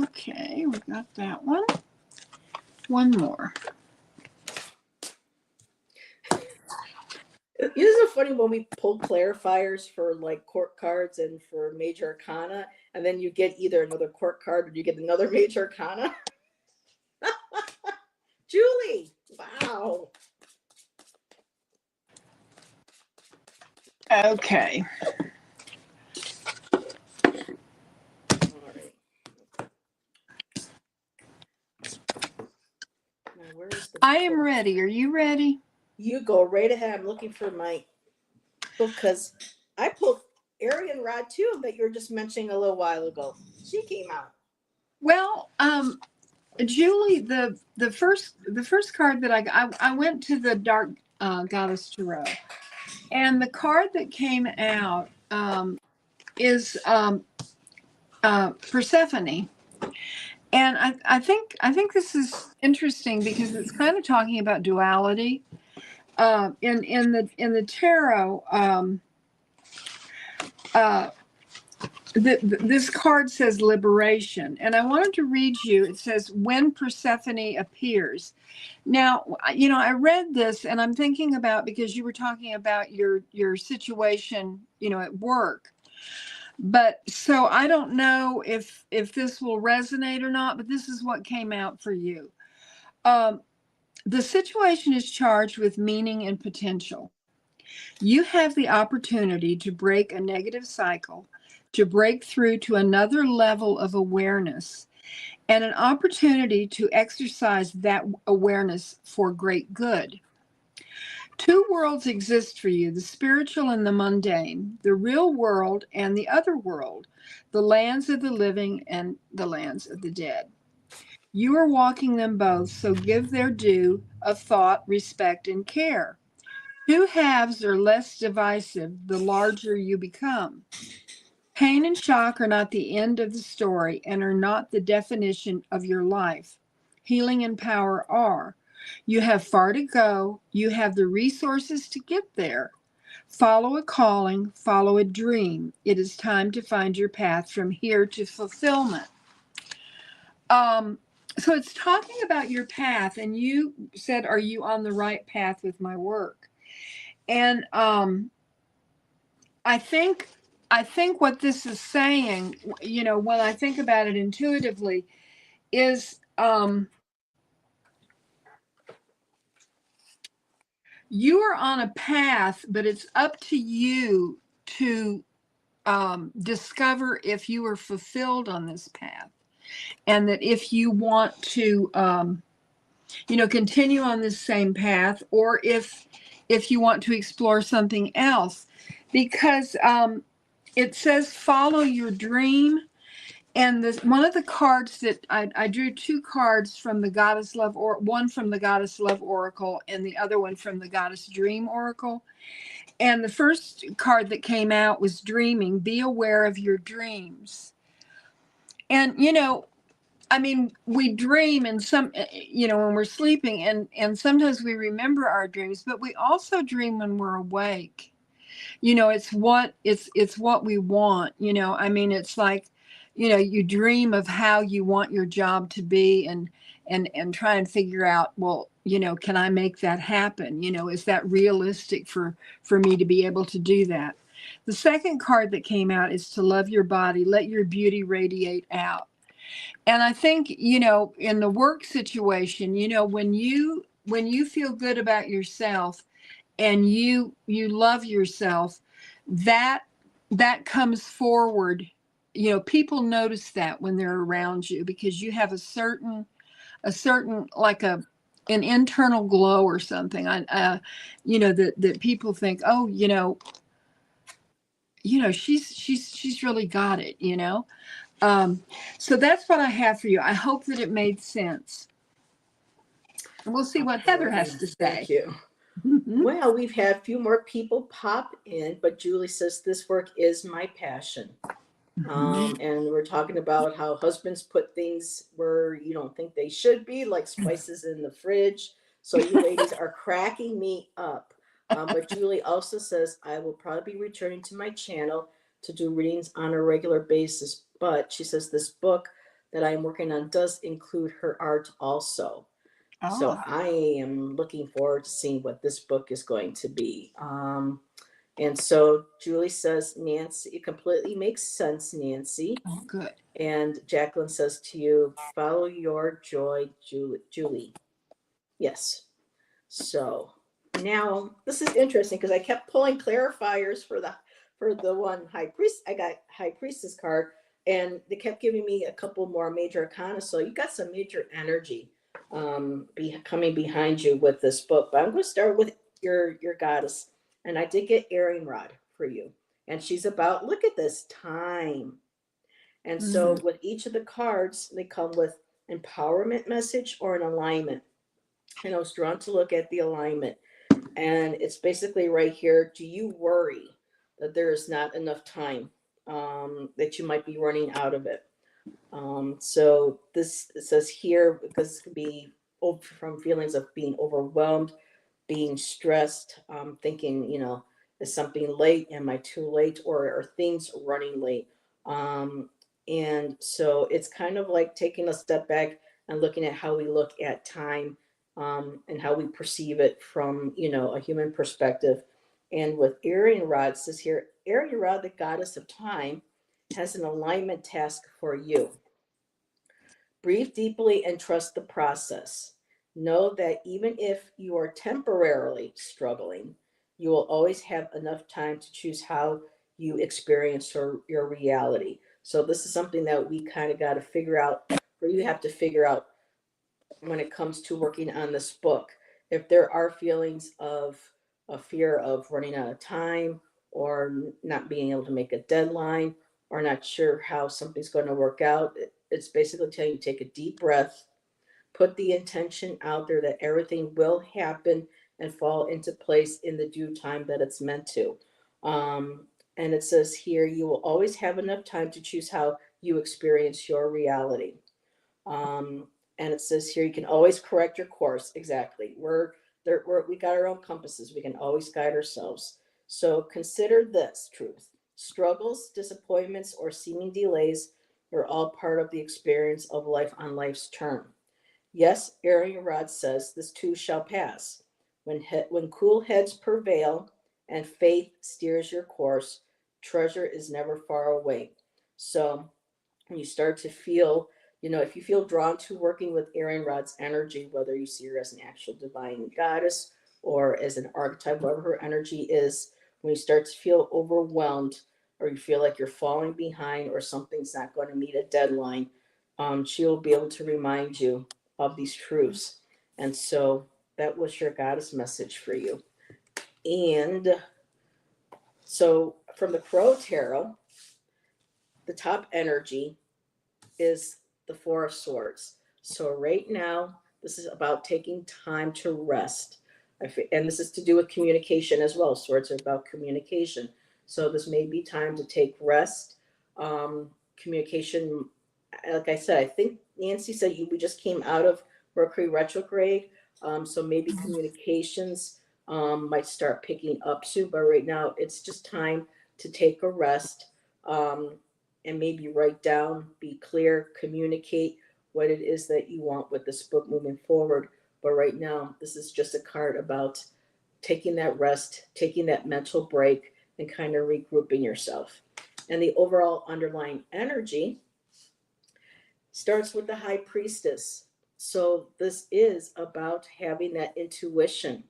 Okay, we got that one. One more. Isn't it funny when we pull clarifiers for like court cards and for major arcana, and then you get either another court card or you get another major arcana? Julie, wow. Okay. I am ready. Are you ready? You go right ahead. I'm looking for my book because I pulled Arian Rod too that you were just mentioning a little while ago. She came out. Well, Julie, the first card that I went to the Dark Goddess Tarot, and the card that came out is Persephone. And I think this is interesting because it's kind of talking about duality. In the tarot, this card says liberation, and I wanted to read you. It says when Persephone appears. Now, I read this, and I'm thinking about, because you were talking about your situation, at work. But so I don't know if this will resonate or not, but this is what came out for you. The situation is charged with meaning and potential. You have the opportunity to break a negative cycle, to break through to another level of awareness, and an opportunity to exercise that awareness for great good. Two worlds exist for you, the spiritual and the mundane, the real world and the other world, the lands of the living and the lands of the dead. You are walking them both, so give their due of thought, respect, and care. Two halves are less divisive the larger you become. Pain and shock are not the end of the story and are not the definition of your life. Healing and power are. You have far to go. You have the resources to get there. Follow a calling, follow a dream. It is time to find your path from here to fulfillment. So it's talking about your path, and you said, are you on the right path with my work? And I think what this is saying, when I think about it intuitively, is you are on a path, but it's up to you to discover if you are fulfilled on this path, and that if you want to continue on this same path, or if you want to explore something else, because it says follow your dream. And one of the cards that I drew, two cards from the Goddess Love, or one from the Goddess Love Oracle and the other one from the Goddess Dream Oracle. And the first card that came out was dreaming. Be aware of your dreams. And we dream, and when we're sleeping, and sometimes we remember our dreams, but we also dream when we're awake. It's what we want. It's like, you dream of how you want your job to be, and try and figure out, well, can I make that happen? Is that realistic for me to be able to do that? The second card that came out is to love your body, let your beauty radiate out. And I think, in the work situation, when you feel good about yourself and you love yourself, that comes forward. People notice that when they're around you, because you have a certain like an internal glow or something. That people think, oh, she's really got it. So that's what I have for you. I hope that it made sense. And we'll see what Heather has to say. Thank you. Well, we've had a few more people pop in, but Julie says this work is my passion. And we're talking about how husbands put things where you don't think they should be, like spices in the fridge. So you ladies are cracking me up. But Julie also says, I will probably be returning to my channel to do readings on a regular basis. But she says this book that I'm working on does include her art also. So I am looking forward to seeing what this book is going to be. And so Julie says, Nancy, it completely makes sense, Nancy. Oh, good. And Jacqueline says to you, follow your joy, Julie. Yes. So now this is interesting, because I kept pulling clarifiers for the one High Priest. I got High Priestess card, and they kept giving me a couple more major arcana. So you got some major energy coming behind you with this book. But I'm going to start with your goddess. And I did get Erin-Rod for you. And she's about, look at this, time. And so with each of the cards, they come with empowerment message or an alignment. And I was drawn to look at the alignment. And it's basically right here. Do you worry that there is not enough time, that you might be running out of it? So this says here, because it could be from feelings of being overwhelmed, being stressed, thinking, is something late? Am I too late? Or are things running late? And so it's kind of like taking a step back and looking at how we look at time, and how we perceive it from, a human perspective. And with Erin-Rod, says here, Erin-Rod, the goddess of time, has an alignment task for you. Breathe deeply and trust the process. Know that even if you are temporarily struggling, you will always have enough time to choose how you experience your reality. So this is something that we kind of got to figure out, or you have to figure out when it comes to working on this book. If there are feelings of a fear of running out of time, or not being able to make a deadline, or not sure how something's going to work out, it's basically telling you to take a deep breath, put the intention out there that everything will happen and fall into place in the due time that it's meant to. And it says here, you will always have enough time to choose how you experience your reality. Um, and it says here, you can always correct your course. Exactly. We got our own compasses. We can always guide ourselves. So consider this truth. Struggles, disappointments, or seeming delays are all part of the experience of life on life's term. Yes, Arian Rod says this too shall pass. When cool heads prevail and faith steers your course, treasure is never far away. So when you start to feel, if you feel drawn to working with Arian Rod's energy, whether you see her as an actual divine goddess or as an archetype, whatever her energy is, when you start to feel overwhelmed or you feel like you're falling behind or something's not going to meet a deadline, she'll be able to remind you of these truths. And so that was your goddess message for you. And so from the Crow Tarot, the top energy is the Four of Swords. So right now, this is about taking time to rest. And this is to do with communication as well. Swords are about communication. So this may be time to take rest. Communication, like I said, I think Nancy said we just came out of Mercury retrograde. So maybe communications might start picking up soon. But right now, it's just time to take a rest. And maybe write down, be clear, communicate what it is that you want with this book moving forward. But right now, this is just a card about taking that rest, taking that mental break, and kind of regrouping yourself. And the overall underlying energy starts with the High Priestess. So this is about having that intuition.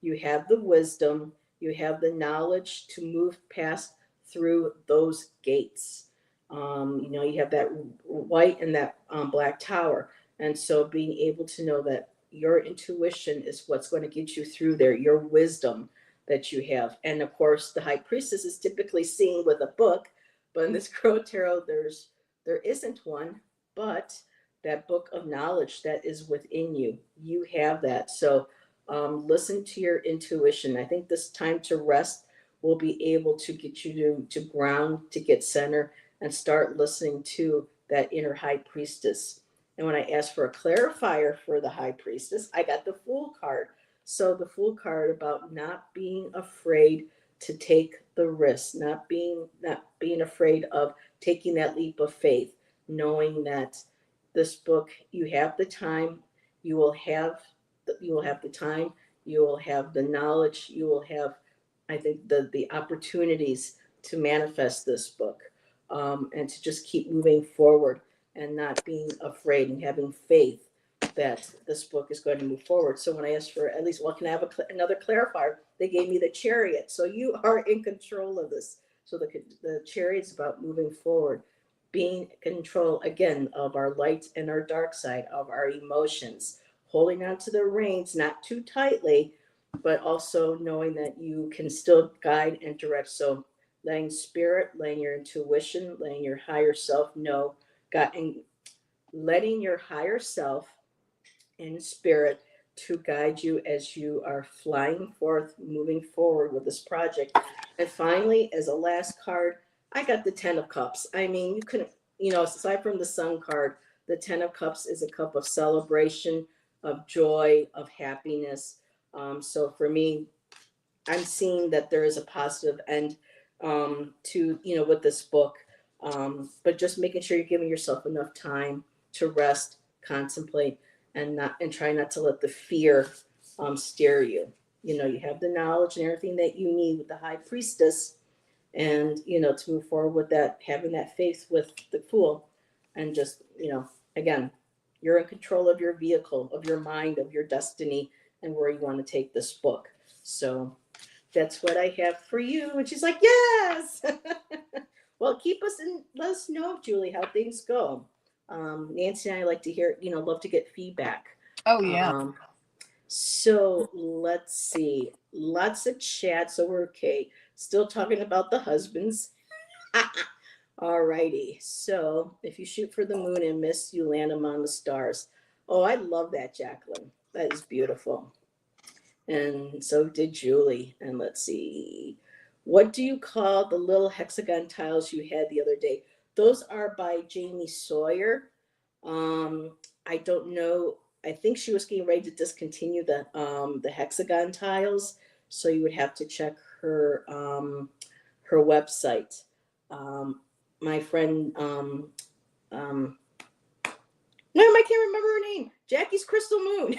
You have the wisdom, you have the knowledge to move past through those gates. You have that white and that black tower. And so being able to know that your intuition is what's going to get you through there, your wisdom that you have. And of course, the High Priestess is typically seen with a book, but in this Crow Tarot, there isn't one, but that book of knowledge that is within you, you have that. So listen to your intuition. I think this time to rest will be able to get you to ground, to get center, and start listening to that inner High Priestess. And when I asked for a clarifier for the High Priestess, I got the Fool card. So the Fool card about not being afraid to take the risk, not being afraid of taking that leap of faith, knowing that this book, you have the time, you will have the time, you will have the knowledge, you will have, I think, the opportunities to manifest this book, and to just keep moving forward and not being afraid and having faith that this book is going to move forward. So when I asked for at least, well, can I have another clarifier? They gave me the Chariot. So you are in control of this. So the Chariot's about moving forward, being in control again of our light and our dark side, of our emotions, holding on to the reins, not too tightly, but also knowing that you can still guide and direct. So letting spirit, letting your intuition, letting your higher self know, and letting your higher self and spirit to guide you as you are flying forth, moving forward with this project. And finally, as a last card, I got the Ten of Cups. I mean, you couldn't, aside from the Sun card, the Ten of Cups is a cup of celebration, of joy, of happiness. So for me, I'm seeing that there is a positive end to, with this book. But just making sure you're giving yourself enough time to rest, contemplate, and try not to let the fear steer you. You have the knowledge and everything that you need with the High Priestess, and to move forward with that, having that faith with the Fool, and just again, you're in control of your vehicle, of your mind, of your destiny, and where you want to take this book. So that's what I have for you. And she's like, yes. Well, keep us in, let us know, Julie, how things go. Nancy and I like to hear, love to get feedback. Oh, yeah. So let's see. Lots of chat. So we're okay. Still talking about the husbands. All righty. So if you shoot for the moon and miss, you land among the stars. Oh, I love that, Jacqueline. That is beautiful. And so did Julie. And let's see. What do you call the little hexagon tiles you had the other day? Those are by Jamie Sawyer. I don't know. I think she was getting ready to discontinue the hexagon tiles, so you would have to check her website. My friend, no, I can't remember her name. Jackie's Crystal Moon.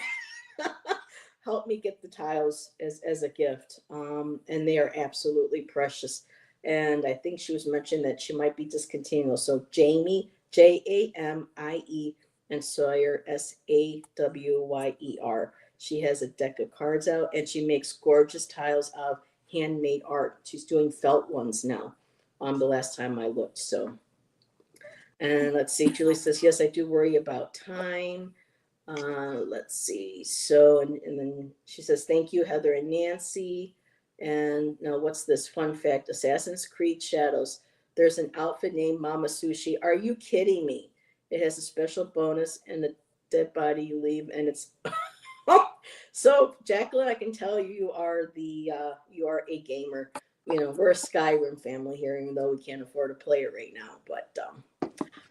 Help me get the tiles as a gift. And they are absolutely precious. And I think she was mentioning that she might be discontinuing. So Jamie, Jamie, and Sawyer, Sawyer. She has a deck of cards out, and she makes gorgeous tiles of handmade art. She's doing felt ones now. The last time I looked. So, and let's see. Julie says, yes, I do worry about time. Let's see. So, and then she says, thank you, Heather and Nancy. And now, what's this fun fact? Assassin's Creed Shadows. There's an outfit named Mama Sushi. Are you kidding me? It has a special bonus and the dead body you leave, and it's. So, Jacqueline, I can tell you are you are a gamer. You know, we're a Skyrim family here, even though we can't afford to play it right now. But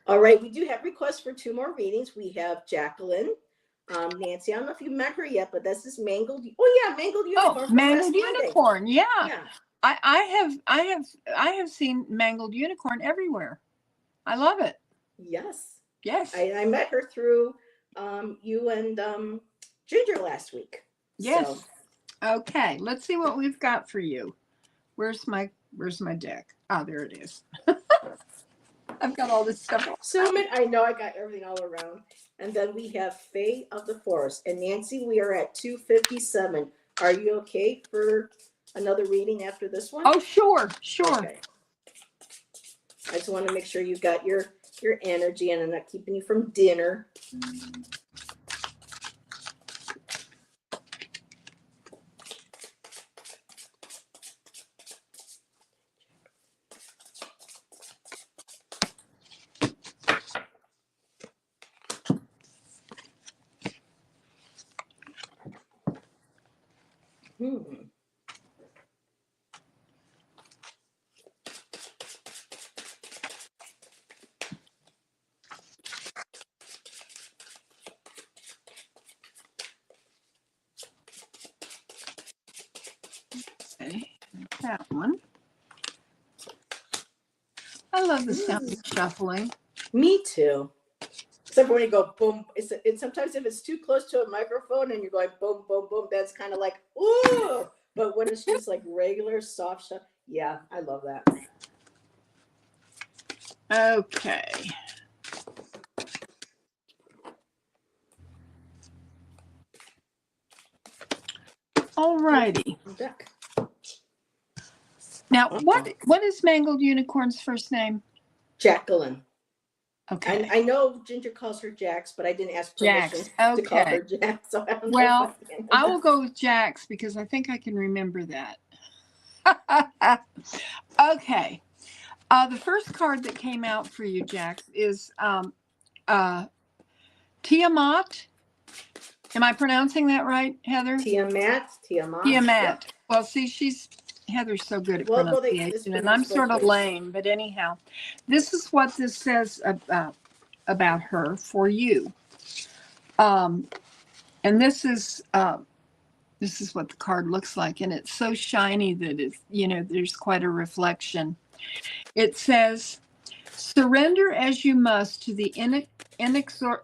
all right, we do have requests for 2 more readings. We have Jacqueline. Nancy, I don't know if you met her yet, but this is Mangled. Oh yeah, Mangled Unicorn. Oh, Mangled Unicorn. Yeah. I have seen Mangled Unicorn everywhere. I love it. Yes. Yes. I met her through you and Ginger last week. Yes. So. Okay, let's see what we've got for you. Where's my deck? Oh, there it is. I've got all this stuff. So I know I got everything all around. And then we have Fae of the Forest. And Nancy, we are at 257. Are you okay for another reading after this one? Oh, sure. Okay. I just want to make sure you've got your energy and I'm not keeping you from dinner. Okay, that one. I love the sound of shuffling. Me too. Except when you go boom, it's sometimes if it's too close to a microphone and you're going boom, boom, boom, that's kind of like, ooh. But when it's just like regular soft shuffle, yeah, I love that. Okay. All righty. Now, what is Mangled Unicorn's first name? Jacqueline. Okay. I know Ginger calls her Jax, but I didn't ask permission to call her Jax. So I don't know I will go with Jax because I think I can remember that. Okay. The first card that came out for you, Jax, is Tiamat. Am I pronouncing that right, Heather? Tiamat. Yeah. Well, see, Heather's so good at pronunciation, and I'm sort of lame. But anyhow, this is what this says about her for you. And this is what the card looks like, and it's so shiny that it's, there's quite a reflection. It says, surrender as you must to the inexorable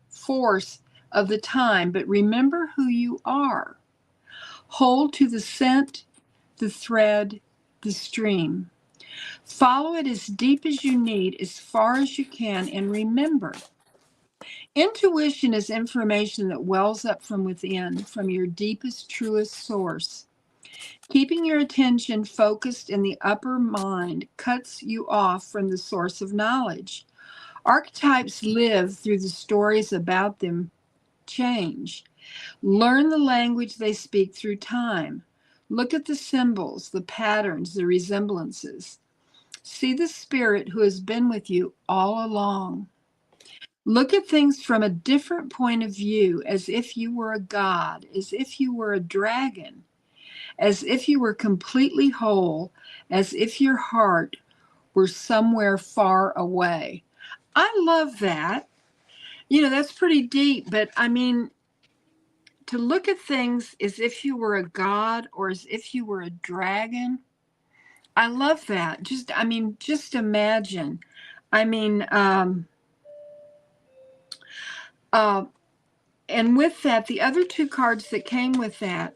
force of the time, but remember who you are. Hold to the scent, the thread, the stream. Follow it as deep as you need, as far as you can, and remember. Intuition is information that wells up from within, from your deepest, truest source. Keeping your attention focused in the upper mind cuts you off from the source of knowledge. Archetypes live through the stories about them change. Learn the language they speak through time. Look at the symbols, the patterns, the resemblances. See the spirit who has been with you all along. Look at things from a different point of view, as if you were a god, as if you were a dragon, as if you were completely whole, as if your heart were somewhere far away. I love that. That's pretty deep, but I mean, to look at things as if you were a god or as if you were a dragon. I love that. Just imagine. I mean, uh, and with that, the other two cards that came with that,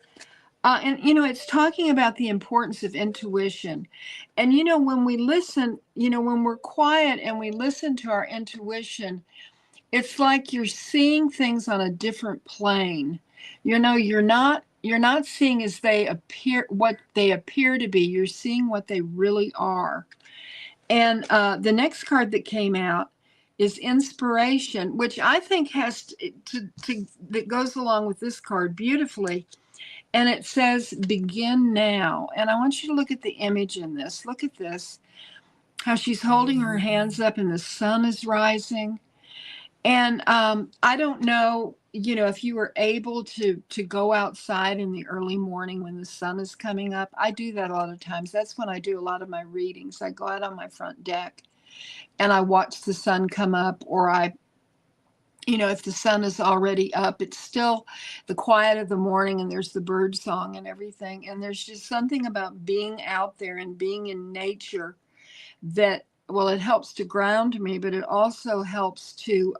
it's talking about the importance of intuition. And, when we listen, when we're quiet and we listen to our intuition, it's like you're seeing things on a different plane. You're not seeing as they appear, what they appear to be. You're seeing what they really are. And the next card that came out is inspiration, which I think has that goes along with this card beautifully. And it says, begin now. And I want you to look at the image in this. Look at this, how she's holding her hands up and the sun is rising. And I don't know, if you were able to go outside in the early morning when the sun is coming up. I do that a lot of times. That's when I do a lot of my readings. I go out on my front deck and I watch the sun come up, or if the sun is already up, it's still the quiet of the morning and there's the bird song and everything. And there's just something about being out there and being in nature that, well, it helps to ground me, but it also helps to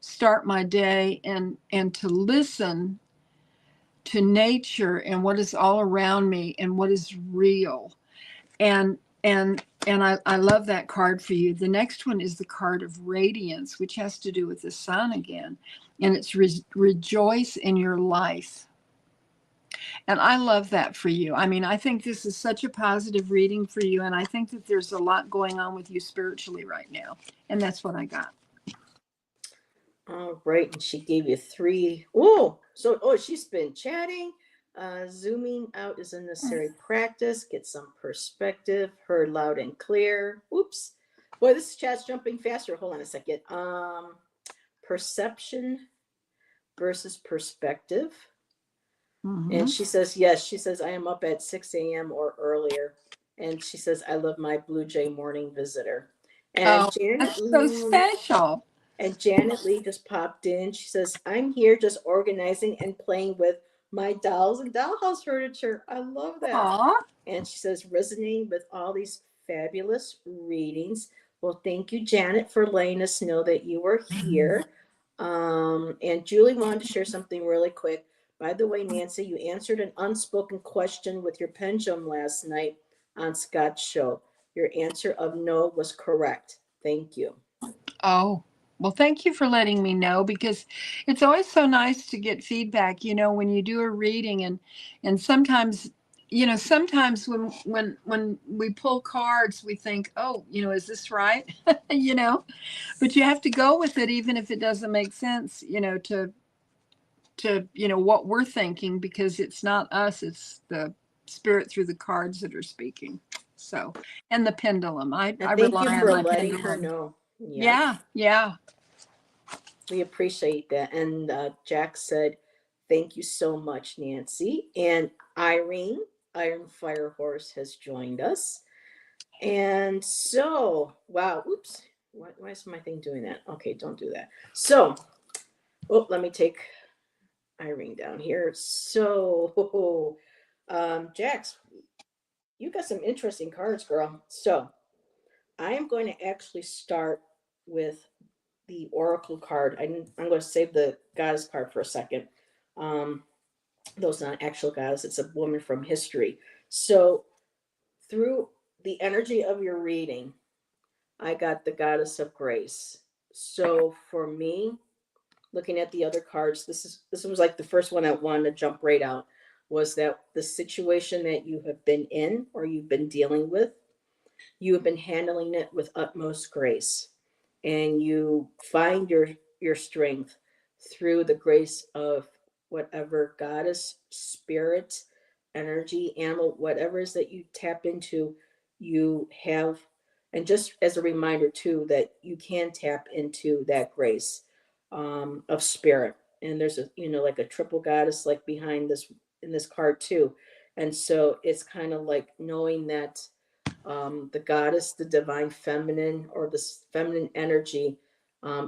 start my day and to listen to nature and what is all around me and what is real. And I love that card for you. The next one is the card of radiance, which has to do with the sun again. And it's rejoice in your life. And I love that for you. I mean, I think this is such a positive reading for you. And I think that there's a lot going on with you spiritually right now. And that's what I got. All right. And she gave you 3. She's been chatting. Zooming out is a necessary practice. Get some perspective. Heard loud and clear. Oops. Boy, this chat's jumping faster. Hold on a second. Perception versus perspective. Mm-hmm. And she says, yes. She says, I am up at 6 a.m. or earlier. And she says, I love my Blue Jay morning visitor. And Janet, that's so special. And Janet Lee just popped in. She says, I'm here just organizing and playing with my dolls and dollhouse furniture. I love that. Aww. And she says, resonating with all these fabulous readings. Well, thank you, Janet, for letting us know that you were here. And Julie wanted to share something really quick. By the way, Nancy, you answered an unspoken question with your pendulum last night on Scott's show. Your answer of no was correct. Thank you. Oh. Well, thank you for letting me know, because it's always so nice to get feedback, when you do a reading, and sometimes, sometimes when we pull cards, we think, oh, is this right? But you have to go with it, even if it doesn't make sense, to what we're thinking, because it's not us, it's the spirit through the cards that are speaking. So, and the pendulum, I rely on my letting pendulum. her know. Yeah. We appreciate that. And Jack said, thank you so much, Nancy. And Irene, Iron Fire Horse, has joined us. And so, wow, oops. Why is my thing doing that? Okay, don't do that. So, let me take Irene down here. So, Jax, you got some interesting cards, girl. So, I am going to actually start with the Oracle card. I'm going to save the Goddess card for a second. Those not actual goddess, it's a woman from history. So through the energy of your reading, I got the Goddess of Grace. So for me, looking at the other cards, this was like the first one I wanted to jump right out, was that the situation that you have been in or you've been dealing with, you have been handling it with utmost grace. And you find your strength through the grace of whatever goddess, spirit, energy, animal, whatever it is that you tap into. You have And just as a reminder too, that you can tap into that grace of spirit. And there's a, like a triple goddess like behind this in this card too. And so it's kind of like knowing that the goddess, the divine feminine, or this feminine energy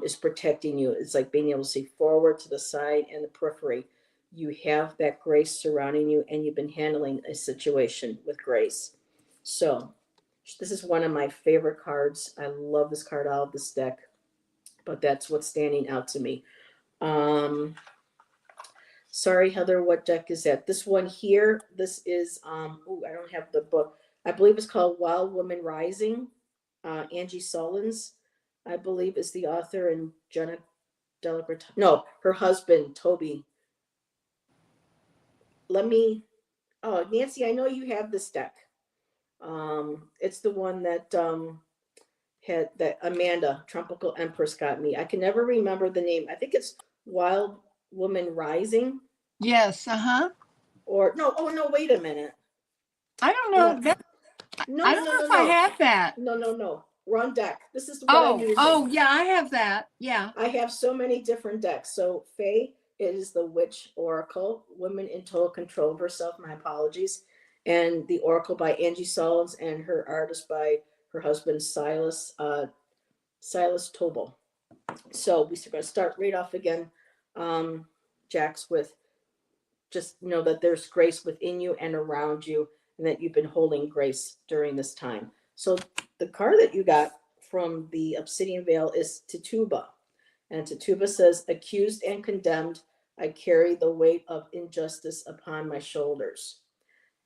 is protecting you. It's like being able to see forward, to the side, and the periphery. You have that grace surrounding you, and you've been handling a situation with grace. So, this is one of my favorite cards. I love this card out of this deck, but that's what's standing out to me. Sorry, Heather, what deck is that? This one here, this is, I don't have the book. I believe it's called Wild Woman Rising. Angie Sullins, I believe, is the author, and Jenna Delagrange. No, her husband, Toby. Nancy, I know you have this deck. It's the one that had that Amanda, Tropical Empress, got me. I can never remember the name. I think it's Wild Woman Rising. Yes, Or no, oh no, wait a minute. I don't know. I don't know if I have that. No. We're on deck. This is what I'm using. Oh, yeah, I have that. Yeah. I have so many different decks. So Faye is the Witch Oracle, Woman in Total Control of Herself. My apologies. And the Oracle by Angie Sullins, and her artist by her husband Silas Tobel. So we're going to start right off again, Jax, with just know that there's grace within you and around you, and that you've been holding grace during this time. So the card that you got from the Obsidian Veil is Tituba. And Tituba says, accused and condemned, I carry the weight of injustice upon my shoulders.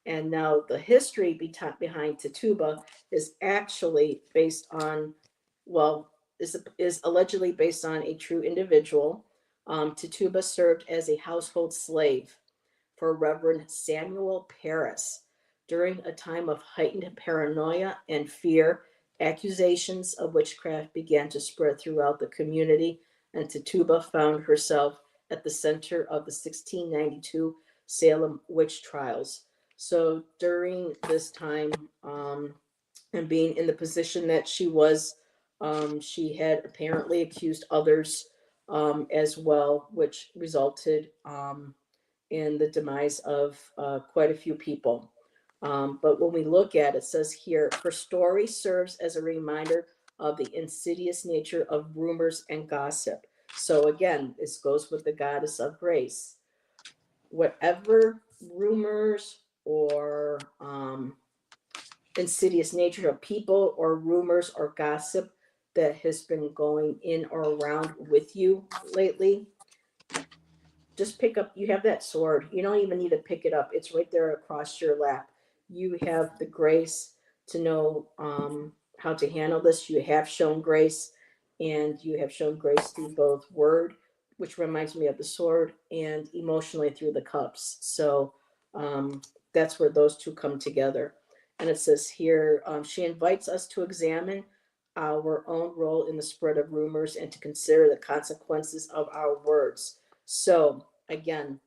And now the history behind Tituba is actually based on, is allegedly based on a true individual. Tituba served as a household slave for Reverend Samuel Parris. During a time of heightened paranoia and fear, accusations of witchcraft began to spread throughout the community, and Tituba found herself at the center of the 1692 Salem witch trials. So during this time, and being in the position that she was, she had apparently accused others as well, which resulted in the demise of quite a few people. But when we look at it, it says here, her story serves as a reminder of the insidious nature of rumors and gossip. So again, this goes with the goddess of grace. Whatever rumors or insidious nature of people or rumors or gossip that has been going in or around with you lately, just pick up, you have that sword. You don't even need to pick it up. It's right there across your lap. You have the grace to know how to handle this. You have shown grace, and you have shown grace through both word, which reminds me of the sword, and emotionally through the cups. So that's where those two come together. And it says here, she invites us to examine our own role in the spread of rumors and to consider the consequences of our words. So again,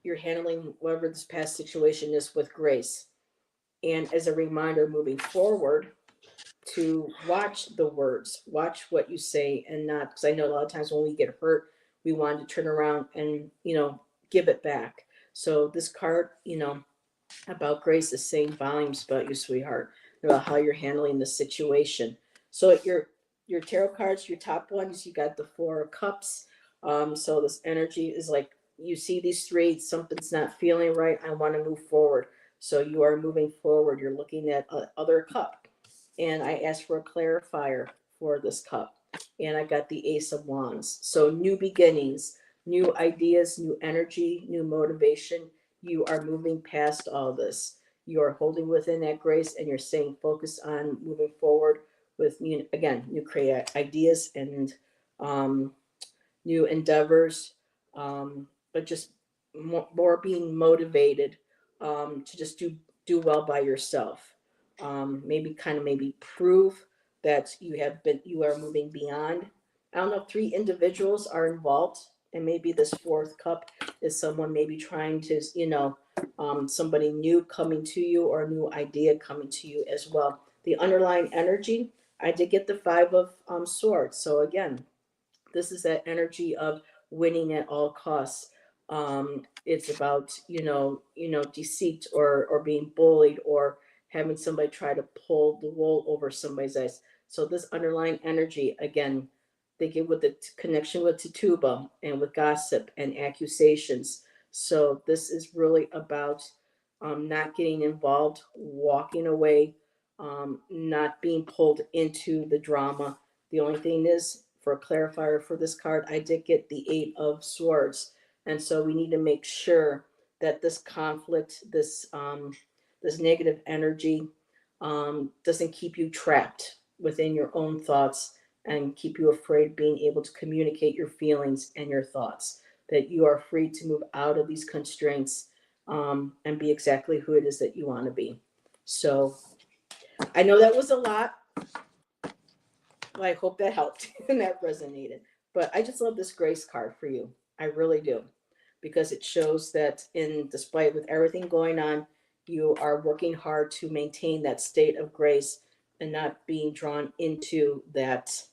you're handling whatever this past situation is with grace. And as a reminder moving forward, to watch the words, watch what you say, and not, because I know a lot of times when we get hurt, we want to turn around and, give it back. So this card, about grace is saying volumes about you, sweetheart, about how you're handling the situation. So your tarot cards, your top ones, you got the 4 of Cups. So this energy is like, you see these 3, something's not feeling right. I want to move forward. So you are moving forward. You're looking at other cup. And I asked for a clarifier for this cup. And I got the Ace of Wands. So new beginnings, new ideas, new energy, new motivation. You are moving past all this. You are holding within that grace, and you're staying focused on moving forward with, again, new creative ideas and new endeavors, but just more being motivated to just do well by yourself. Maybe prove that you are moving beyond. I don't know if 3 individuals are involved, and maybe this 4th cup is someone maybe trying to, somebody new coming to you, or a new idea coming to you as well. the underlying energy, I did get the Five of Swords. So again, this is that energy of winning at all costs. It's about deceit or being bullied or having somebody try to pull the wool over somebody's eyes. So this underlying energy, again, they get with the connection with Tituba and with gossip and accusations. So this is really about not getting involved, walking away, not being pulled into the drama. The only thing is, for a clarifier for this card, I did get the Eight of Swords. And so we need to make sure that this conflict, this negative energy, doesn't keep you trapped within your own thoughts and keep you afraid of being able to communicate your feelings and your thoughts. That you are free to move out of these constraints and be exactly who it is that you want to be. So I know that was a lot. Well, I hope that helped and that resonated. But I just love this grace card for you. I really do. Because it shows that despite with everything going on, you are working hard to maintain that state of grace and not being drawn into that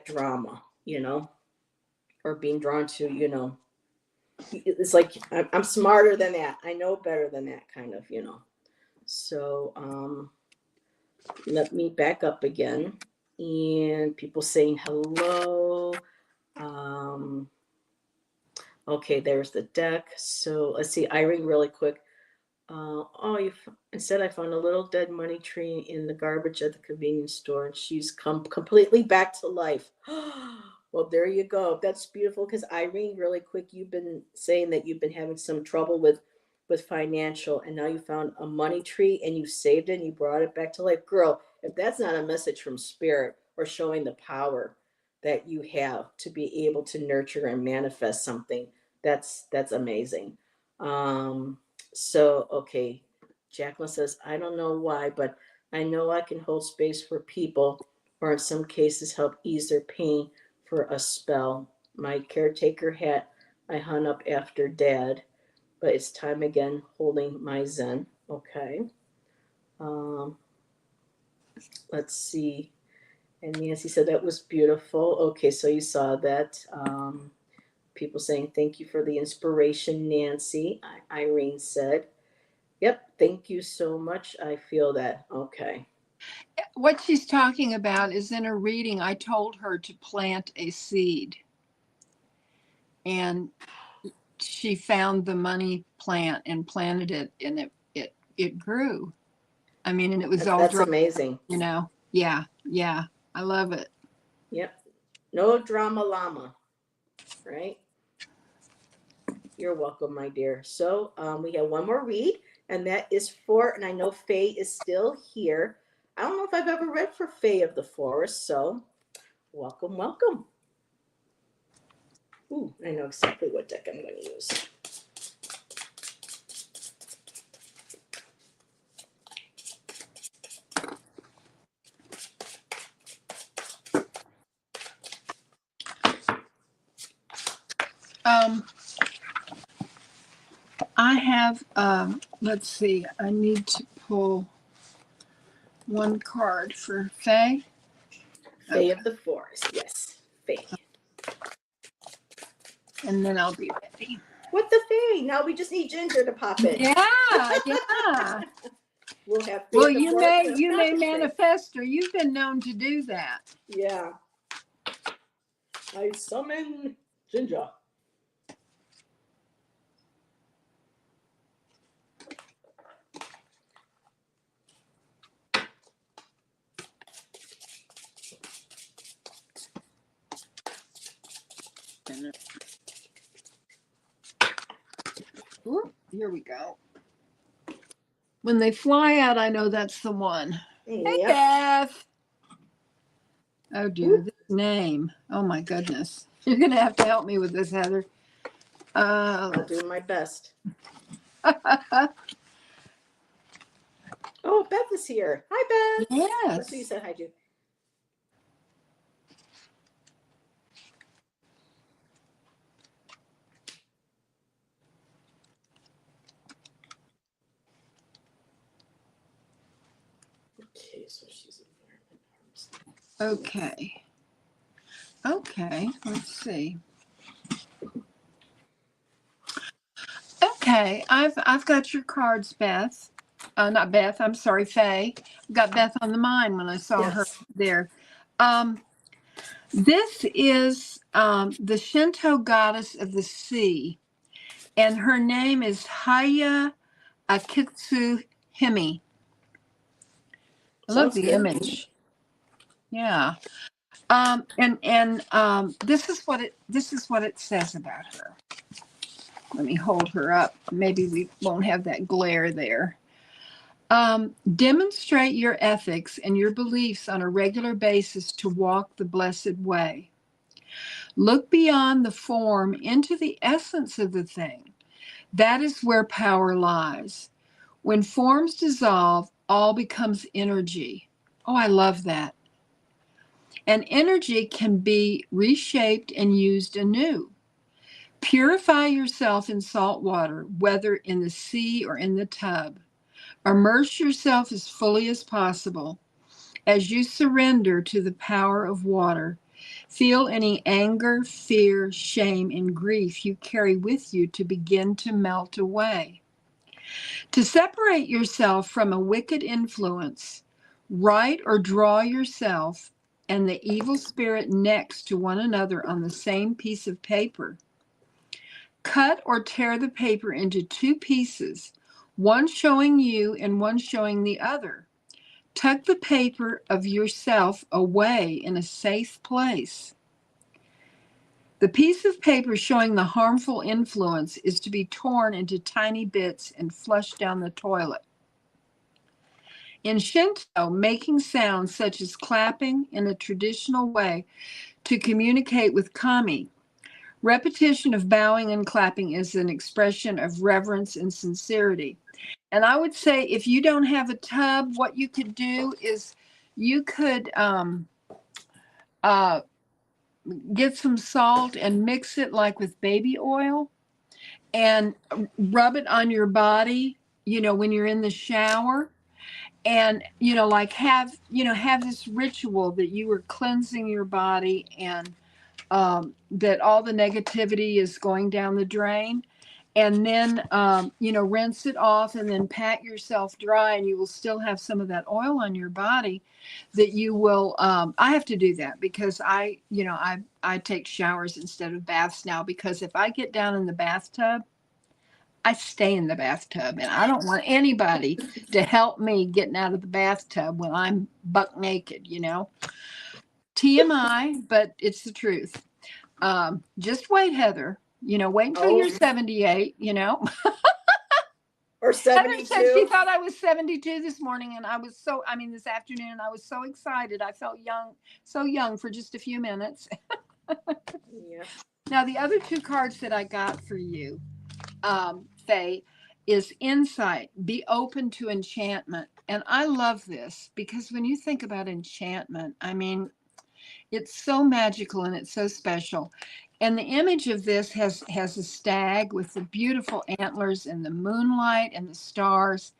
drama, or being drawn to, it's like I'm smarter than that. I know better than that kind of. So let me back up again. And people saying hello. Okay, there's the deck. So let's see, Irene, really quick. Instead, I found a little dead money tree in the garbage at the convenience store, and she's come completely back to life. Well, there you go. That's beautiful. Because Irene, really quick, you've been saying that you've been having some trouble with financial, and now you found a money tree and you saved it and you brought it back to life. Girl, if that's not a message from spirit or showing the power that you have to be able to nurture and manifest something, that's amazing. So, okay, Jacqueline says, I don't know why, but I know I can hold space for people, or in some cases, help ease their pain for a spell. My caretaker hat I hung up after Dad, but it's time again holding my Zen. Okay. Um, let's see. And Nancy said that was beautiful. Okay, so you saw that. People saying thank you for the inspiration, Nancy. Irene said, yep, thank you so much. I feel that. Okay. What she's talking about is in a reading, I told her to plant a seed. And she found the money plant and planted it, and it grew. I mean, and it was all That's dry, amazing. Yeah, I love it. Yep. No drama llama, right? You're welcome, my dear. So we have one more read, and that is for, and I know Faye is still here. I don't know if I've ever read for Faye of the Forest, so welcome, welcome. Ooh, I know exactly what deck I'm going to use. I have, let's see, I need to pull one card for Faye. Faye of the Forest, yes, Faye. And then I'll be ready. What the Faye? Now we just need Ginger to pop in. Yeah. We'll have Faye Well, of the you Forest. may manifest her. You've been known to do that. Yeah. I summon Ginger. Ooh, here we go. When they fly out, I know that's the one. Hey, Yep. Beth. Oh, dear. This name. Oh, my goodness. You're going to have to help me with this, Heather. I'll do my best. Oh, Beth is here. Hi, Beth. Yes. That's what you said hi to. Okay, so Okay. Okay, let's see. Okay, I've got your cards, Beth. Not Beth, I'm sorry, Faye. Got Beth on the mind when I saw her Yes. there. This is the Shinto goddess of the sea, and her name is Haya Akitsu Hime. I love Sounds the good. image. Yeah. And this is what it says about her. Let me hold her up. Maybe we won't have that glare there. Demonstrate your ethics and your beliefs on a regular basis to walk the blessed way. Look beyond the form into the essence of the thing. That is where power lies. When forms dissolve, all becomes energy. Oh, I love that. And energy can be reshaped and used anew. Purify yourself in salt water, whether in the sea or in the tub. Immerse yourself as fully as possible. As you surrender to the power of water, feel any anger, fear, shame, and grief you carry with you to begin to melt away. To separate yourself from a wicked influence, write or draw yourself and the evil spirit next to one another on the same piece of paper. Cut or tear the paper into two pieces, one showing you and one showing the other. Tuck the paper of yourself away in a safe place. The piece of paper showing the harmful influence is to be torn into tiny bits and flushed down the toilet. In Shinto, making sounds such as clapping in a traditional way to communicate with kami. Repetition of bowing and clapping is an expression of reverence and sincerity. And I would say if you don't have a tub, what you could do is you could uh, get some salt and mix it like with baby oil and rub it on your body, when you're in the shower. And, like have this ritual that you are cleansing your body and that all the negativity is going down the drain. And then, rinse it off and then pat yourself dry, and you will still have some of that oil on your body that you will. I have to do that because I take showers instead of baths now, because if I get down in the bathtub, I stay in the bathtub, and I don't want anybody to help me getting out of the bathtub when I'm buck naked, TMI, but it's the truth. Just wait, Heather. Wait until Oh, you're 78, or Heather said she 72. thought I was 72 this morning, and this afternoon, and I was so excited. I felt young, so young for just a few minutes. Yeah. Now, the other two cards that I got for you, Faye, is insight. Be open to enchantment. And I love this because when you think about enchantment, it's so magical and it's so special. And the image of this has a stag with the beautiful antlers and the moonlight and the stars.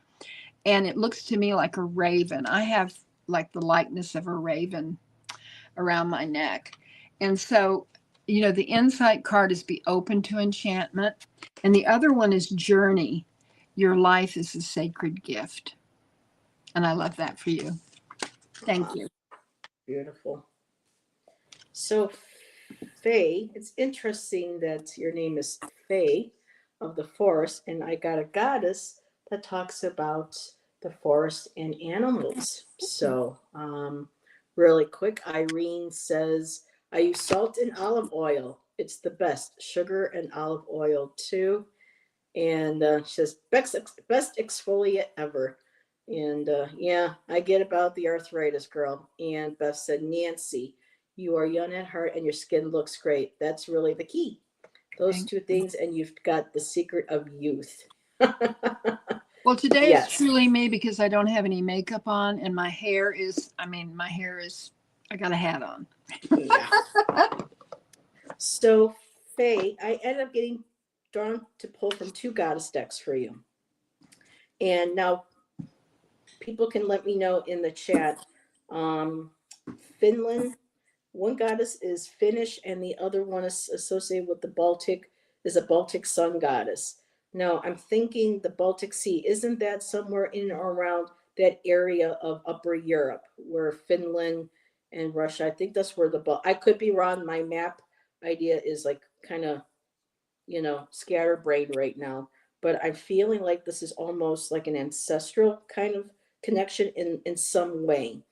And it looks to me like a raven. I have like the likeness of a raven around my neck. And so, the insight card is be open to enchantment. And the other one is journey. Your life is a sacred gift. And I love that for you. Thank you. Beautiful. So, Faye, it's interesting that your name is Faye of the forest, and I got a goddess that talks about the forest and animals. So, really quick, Irene says, I use salt and olive oil. It's the best. Sugar and olive oil too. And she says, best exfoliate ever. And yeah, I get about the arthritis, girl. And Beth said, Nancy, you are young at heart and your skin looks great. That's really the key. Those Thank two you. things, and you've got the secret of youth. Well, today is Yes. truly me because I don't have any makeup on and my hair is, I got a hat on. Yeah. So, Faye, I ended up getting drawn to pull from two goddess decks for you. And now people can let me know in the chat. Finland. One goddess is Finnish, and the other one is associated with the Baltic, is a Baltic sun goddess. Now, I'm thinking the Baltic Sea, isn't that somewhere in or around that area of Upper Europe where Finland and Russia, I think that's where I could be wrong. My map idea is like kind of, scatterbrained right now, but I'm feeling like this is almost like an ancestral kind of connection in some way.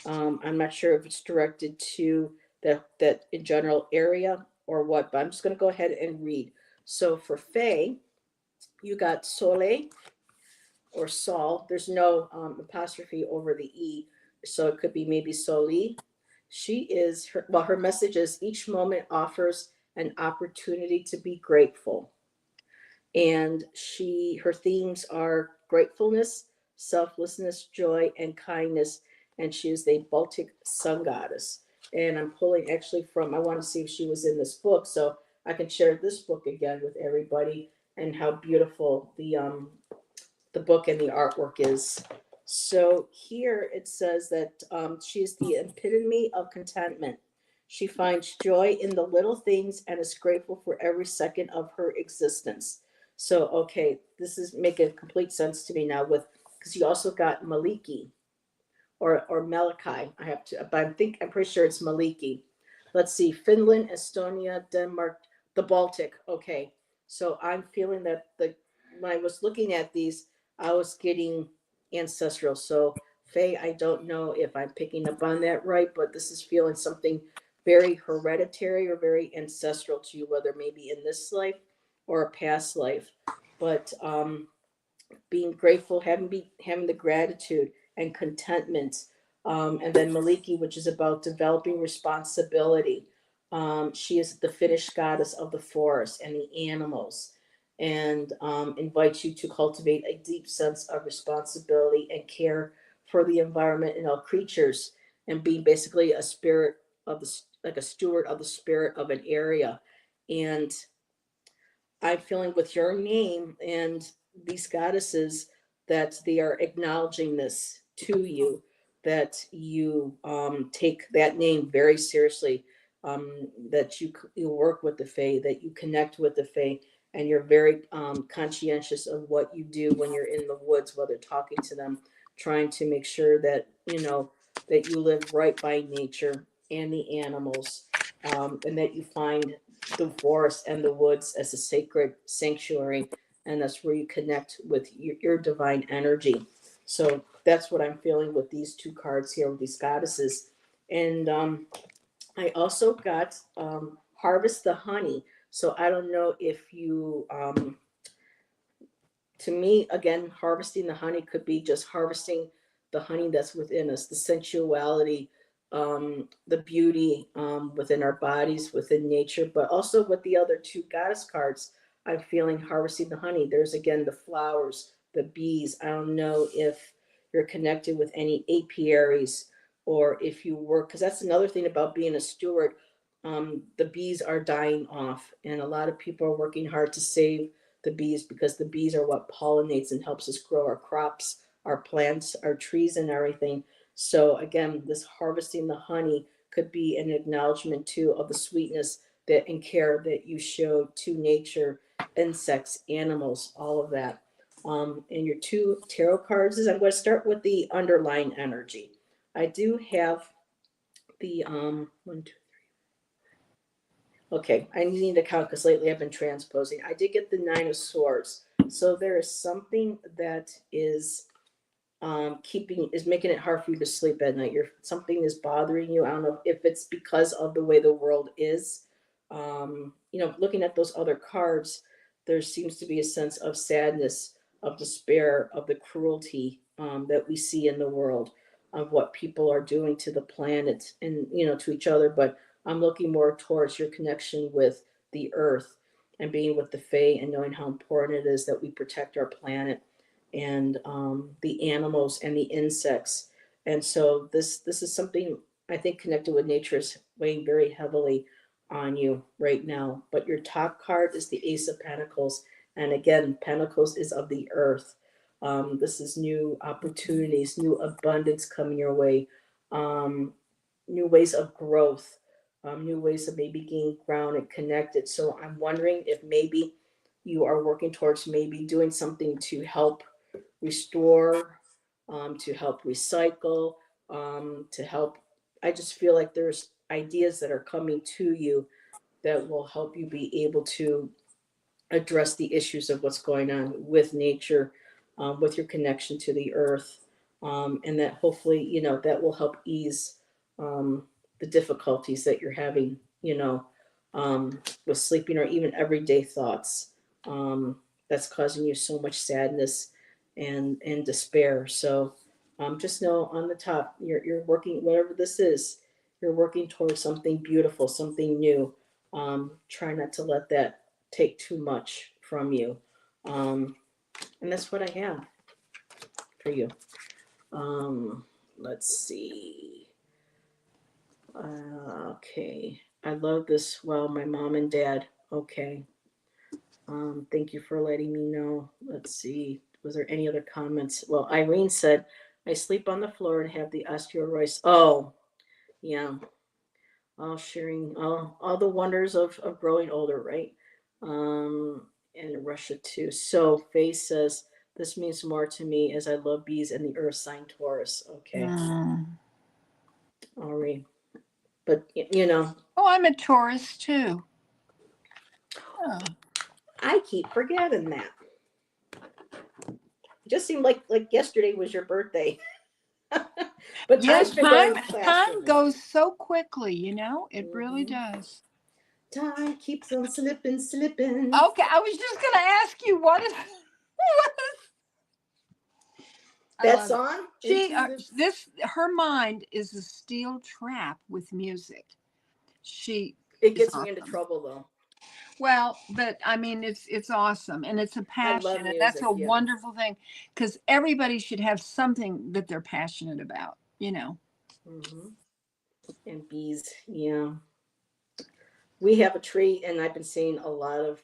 I'm not sure if it's directed to that in general area or what, but I'm just going to go ahead and read. So for Faye, you got Sole or Sol. There's no apostrophe over the E, so it could be maybe Soli. Her message is each moment offers an opportunity to be grateful. And her themes are gratefulness, selflessness, joy, and kindness. And she is the Baltic sun goddess. And I'm pulling actually from, I want to see if she was in this book, so I can share this book again with everybody and how beautiful the book and the artwork is. So here it says that she is the epitome of contentment. She finds joy in the little things and is grateful for every second of her existence. So, okay, this is making complete sense to me now with, because you also got Maliki or Malachi. I'm pretty sure it's Maliki. Let's see, Finland, Estonia, Denmark, the Baltic. Okay, so I'm feeling that when I was looking at these, I was getting ancestral. So Faye, I don't know if I'm picking up on that right, but this is feeling something very hereditary or very ancestral to you, whether maybe in this life or a past life. But being grateful, having the gratitude and contentment. And then Maliki, which is about developing responsibility. She is the Finnish goddess of the forest and the animals, and invites you to cultivate a deep sense of responsibility and care for the environment and all creatures, and being basically a spirit of like a steward of the spirit of an area. And I'm feeling with your name and these goddesses that they are acknowledging this to you, that you take that name very seriously, that you work with the Fae, that you connect with the Fae, and you're very conscientious of what you do when you're in the woods, whether talking to them, trying to make sure that that you live right by nature and the animals, and that you find the forest and the woods as a sacred sanctuary, and that's where you connect with your divine energy. So that's what I'm feeling with these two cards here with these goddesses. And I also got Harvest the Honey. So I don't know if you to me, again, harvesting the honey could be just harvesting the honey that's within us, the sensuality, the beauty within our bodies, within nature, but also with the other two goddess cards. I'm feeling harvesting the honey. There's again the flowers, the bees. I don't know if you're connected with any apiaries or if you work, because that's another thing about being a steward. The bees are dying off, and a lot of people are working hard to save the bees because the bees are what pollinates and helps us grow our crops, our plants, our trees, and everything. So again, this harvesting the honey could be an acknowledgement too of the sweetness that and care that you show to nature, insects, animals, all of that. And your two tarot cards is I'm going to start with the underlying energy. I do have the one, two. Okay, I need to count because lately I've been transposing. I did get the Nine of Swords. So there is something that is making it hard for you to sleep at night. Something is bothering you. I don't know if it's because of the way the world is. Looking at those other cards, there seems to be a sense of sadness, of despair, of the cruelty that we see in the world, of what people are doing to the planet and to each other. But I'm looking more towards your connection with the earth and being with the Fae and knowing how important it is that we protect our planet and the animals and the insects. And so this is something I think connected with nature is weighing very heavily on you right now. But your top card is the Ace of Pentacles. And again, Pentacles is of the earth. This is new opportunities, new abundance coming your way. new ways of growth, new ways of maybe getting grounded, connected. So I'm wondering if maybe you are working towards maybe doing something to help restore, to help recycle, to help. I just feel like there's ideas that are coming to you that will help you be able to address the issues of what's going on with nature, with your connection to the earth, and that hopefully, that will help ease the difficulties that you're having, with sleeping or even everyday thoughts, that's causing you so much sadness and despair. So just know on the top, you're working, whatever this is, you're working towards something beautiful, something new. Try not to let that take too much from you. Um, and that's what I have for you. Let's see. Okay. I love this. Well, my mom and dad. Okay. Thank you for letting me know. Let's see. Was there any other comments? Well, Irene said, I sleep on the floor and have the osteoarthritis. Oh, yeah. All sharing all the wonders of growing older, right? And Russia too. So Faye says, this means more to me as I love bees and the earth sign Taurus. Okay. All right. But Oh, I'm a Taurus too. Oh. I keep forgetting that. It just seemed like yesterday was your birthday. But Yes, time's been going fast for time me. goes so quickly, it really Mhm. does. Time keeps on slipping, slipping. Okay, I was just going to ask you what is I That love it. song, She Into the. her mind is a steel trap with music. She It is gets me into awesome. trouble though. Well, but I mean, it's awesome, and it's a I love passion, and that's music, a yeah. wonderful thing because everybody should have something that they're passionate about. Hmm. And bees, yeah. We have a tree, and I've been seeing a lot of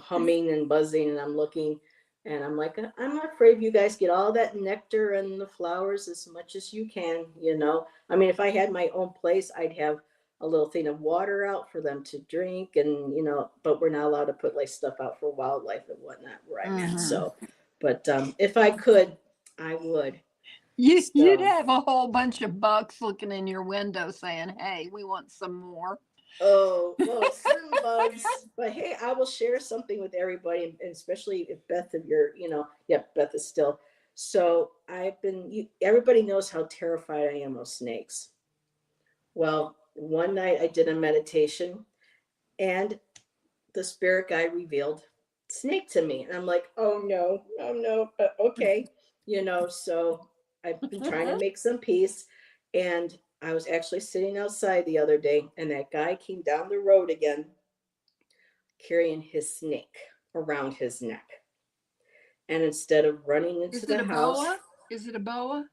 humming and buzzing, and I'm looking, and I'm like, I'm not afraid you guys get all that nectar and the flowers as much as you can. I mean, if I had my own place, I'd have a little thing of water out for them to drink, and but we're not allowed to put like stuff out for wildlife and whatnot where I'm at. Mm-hmm. So, but if I could, I would. You'd So. have a whole bunch of bucks looking in your window saying, "Hey, we want some more." Oh, well, certain bugs, but hey, I will share something with everybody, and especially if Beth, if you're, yeah, Beth is still. So everybody knows how terrified I am of snakes. Well, one night I did a meditation and the spirit guide revealed snake to me. And I'm like, oh no, oh no, okay. So I've been trying to make some peace. And I was actually sitting outside the other day, and that guy came down the road again carrying his snake around his neck. And instead of running into Is it the a house, boa? Is it a boa?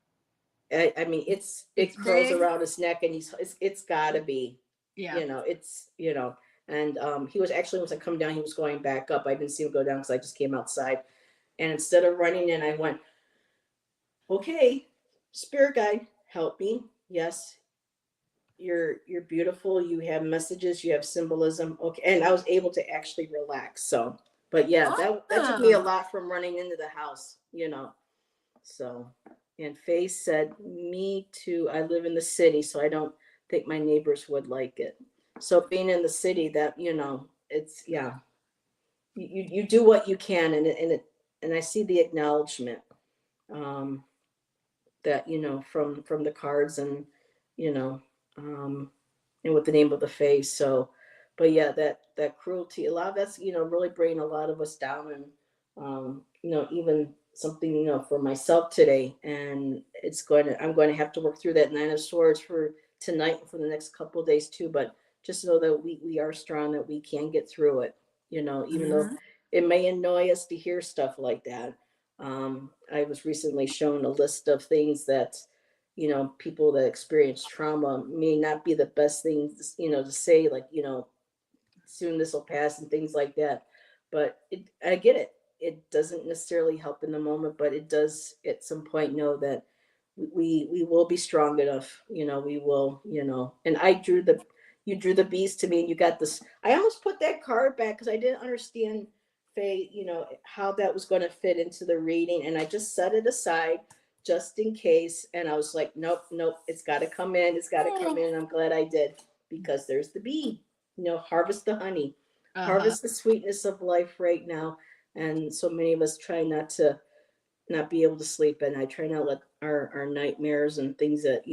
I mean, It's it curls big. around his neck, and it's got to be, Yeah. it's And he was actually, once I come down, he was going back up. I didn't see him go down because I just came outside. And instead of running in, I went, okay, spirit guide, help me. Yes, you're beautiful. You have messages. You have symbolism. Okay, and I was able to actually relax. So, but yeah, that took me a Awesome. lot from running into the house. So, and Faye said, me too. I live in the city, so I don't think my neighbors would like it. So being in the city, it's yeah. You do what you can, and I see the acknowledgement, um, that from the cards, and you know um, and with the name of the face. So, but yeah, that cruelty, a lot of that's really bringing a lot of us down, and even something for myself today, and I'm going to have to work through that Nine of Swords for tonight and for the next couple of days too. But just know that we are strong, that we can get through it. Even though Mm-hmm. it may annoy us to hear stuff like that. I was recently shown a list of things that people that experience trauma may not be the best things to say, like soon this will pass and things like that. But I get it. It doesn't necessarily help in the moment, but it does at some point know that we will be strong enough. We will, and you drew the beast to me, and you got this. I almost put that card back because I didn't understand, Faye, how that was going to fit into the reading, and I just set it aside just in case. And I was like, nope, nope, it's got to come in. It's got to come in. And I'm glad I did, because there's the bee. Harvest the honey, harvest the sweetness of life right now. And so many of us try not be able to sleep, and I try not to let our nightmares and things that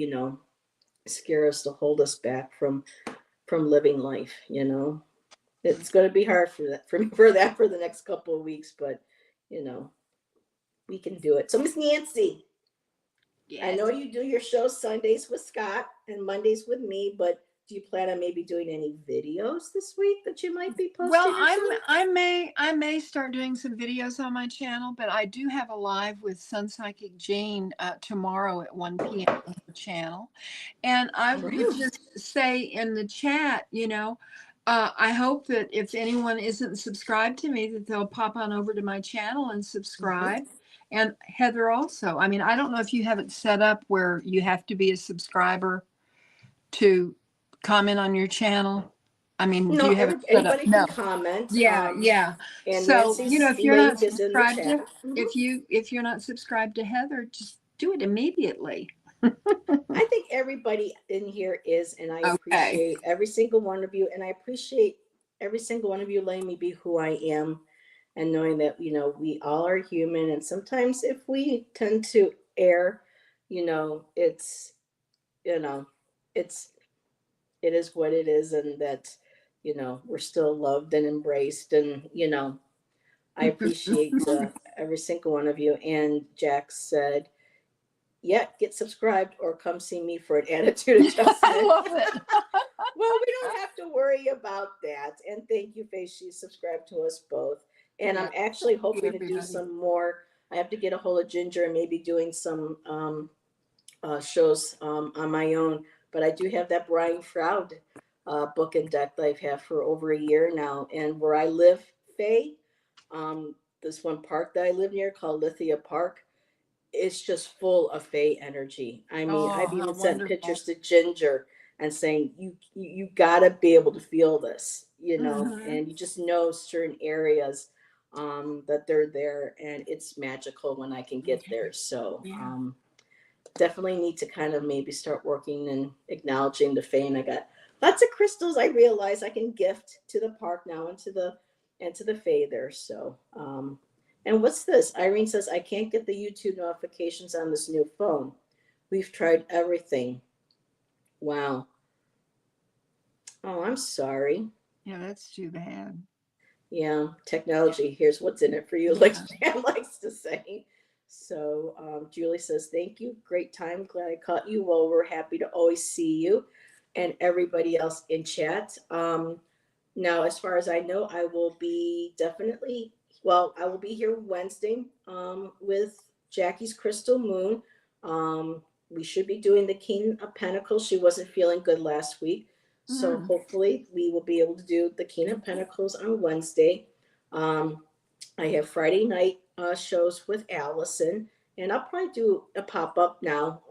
scare us to hold us back from living life. It's going to be hard for the next couple of weeks, but we can do it. So Miss Nancy, yes. I know you do your show Sundays with Scott and Mondays with me, but do you plan on maybe doing any videos this week that you might be posting? Well, I may start doing some videos on my channel, but I do have a live with Sun Psychic Jane tomorrow at 1 p.m. on the channel. And I would just say in the chat, I hope that if anyone isn't subscribed to me, that they'll pop on over to my channel and subscribe. And Heather also. I mean, I don't know if you have it set up where you have to be a subscriber to comment on your channel. I mean, do you have it set up? Anybody can comment. Yeah. And so Nancy's if you're not subscribed to, if you're not subscribed to Heather, just do it immediately. I think everybody in here is, and I appreciate every single one of you, and I appreciate every single one of you letting me be who I am, and knowing that we all are human, and sometimes if we tend to err, it's it is what it is, and that we're still loved and embraced, and I appreciate every single one of you. And Jack said, get subscribed or come see me for an attitude adjustment. I love it. Well, we don't have to worry about that. And thank you, Faye. She subscribed to us both. And I'm actually hoping to do some more. I have to get a hold of Ginger and maybe doing some shows on my own. But I do have that Brian Froud book and deck that I've had for over a year now. And where I live, Faye, this one park that I live near called Lithia Park, it's just full of Faye energy. I mean, I've even sent pictures to Ginger and saying, you gotta be able to feel this, and you just know certain areas that they're there, and it's magical when I can get there. So definitely need to kind of maybe start working and acknowledging the Faye. And I got lots of crystals I realize I can gift to the park now and to the Faye there. So and what's this? Irene says, I can't get the YouTube notifications on this new phone. We've tried everything. Wow. Oh, I'm sorry. Yeah, that's too bad. Yeah, technology. Here's what's in it for you, like Jan likes to say. So Julie says, thank you. Great time. Glad I caught you. Well, we're happy to always see you and everybody else in chat. Now, as far as I know, I will be I will be here Wednesday with Jackie's Crystal Moon. We should be doing the King of Pentacles. She wasn't feeling good last week. So hopefully we will be able to do the King of Pentacles on Wednesday. I have Friday night shows with Allison. And I'll probably do a pop-up now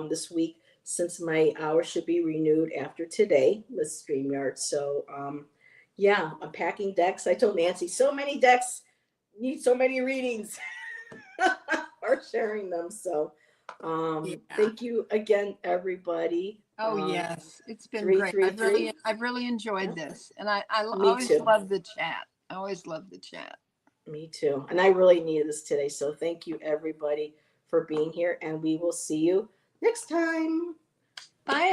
this week, since my hours should be renewed after today with StreamYard. So I'm packing decks. I told Nancy, so many decks need so many readings or sharing them. So thank you again, everybody. Yes, it's been great. I've really enjoyed this, and I always love the chat. I always love the chat. Me too. And I really needed this today. So thank you everybody for being here, and we will see you next time. Bye.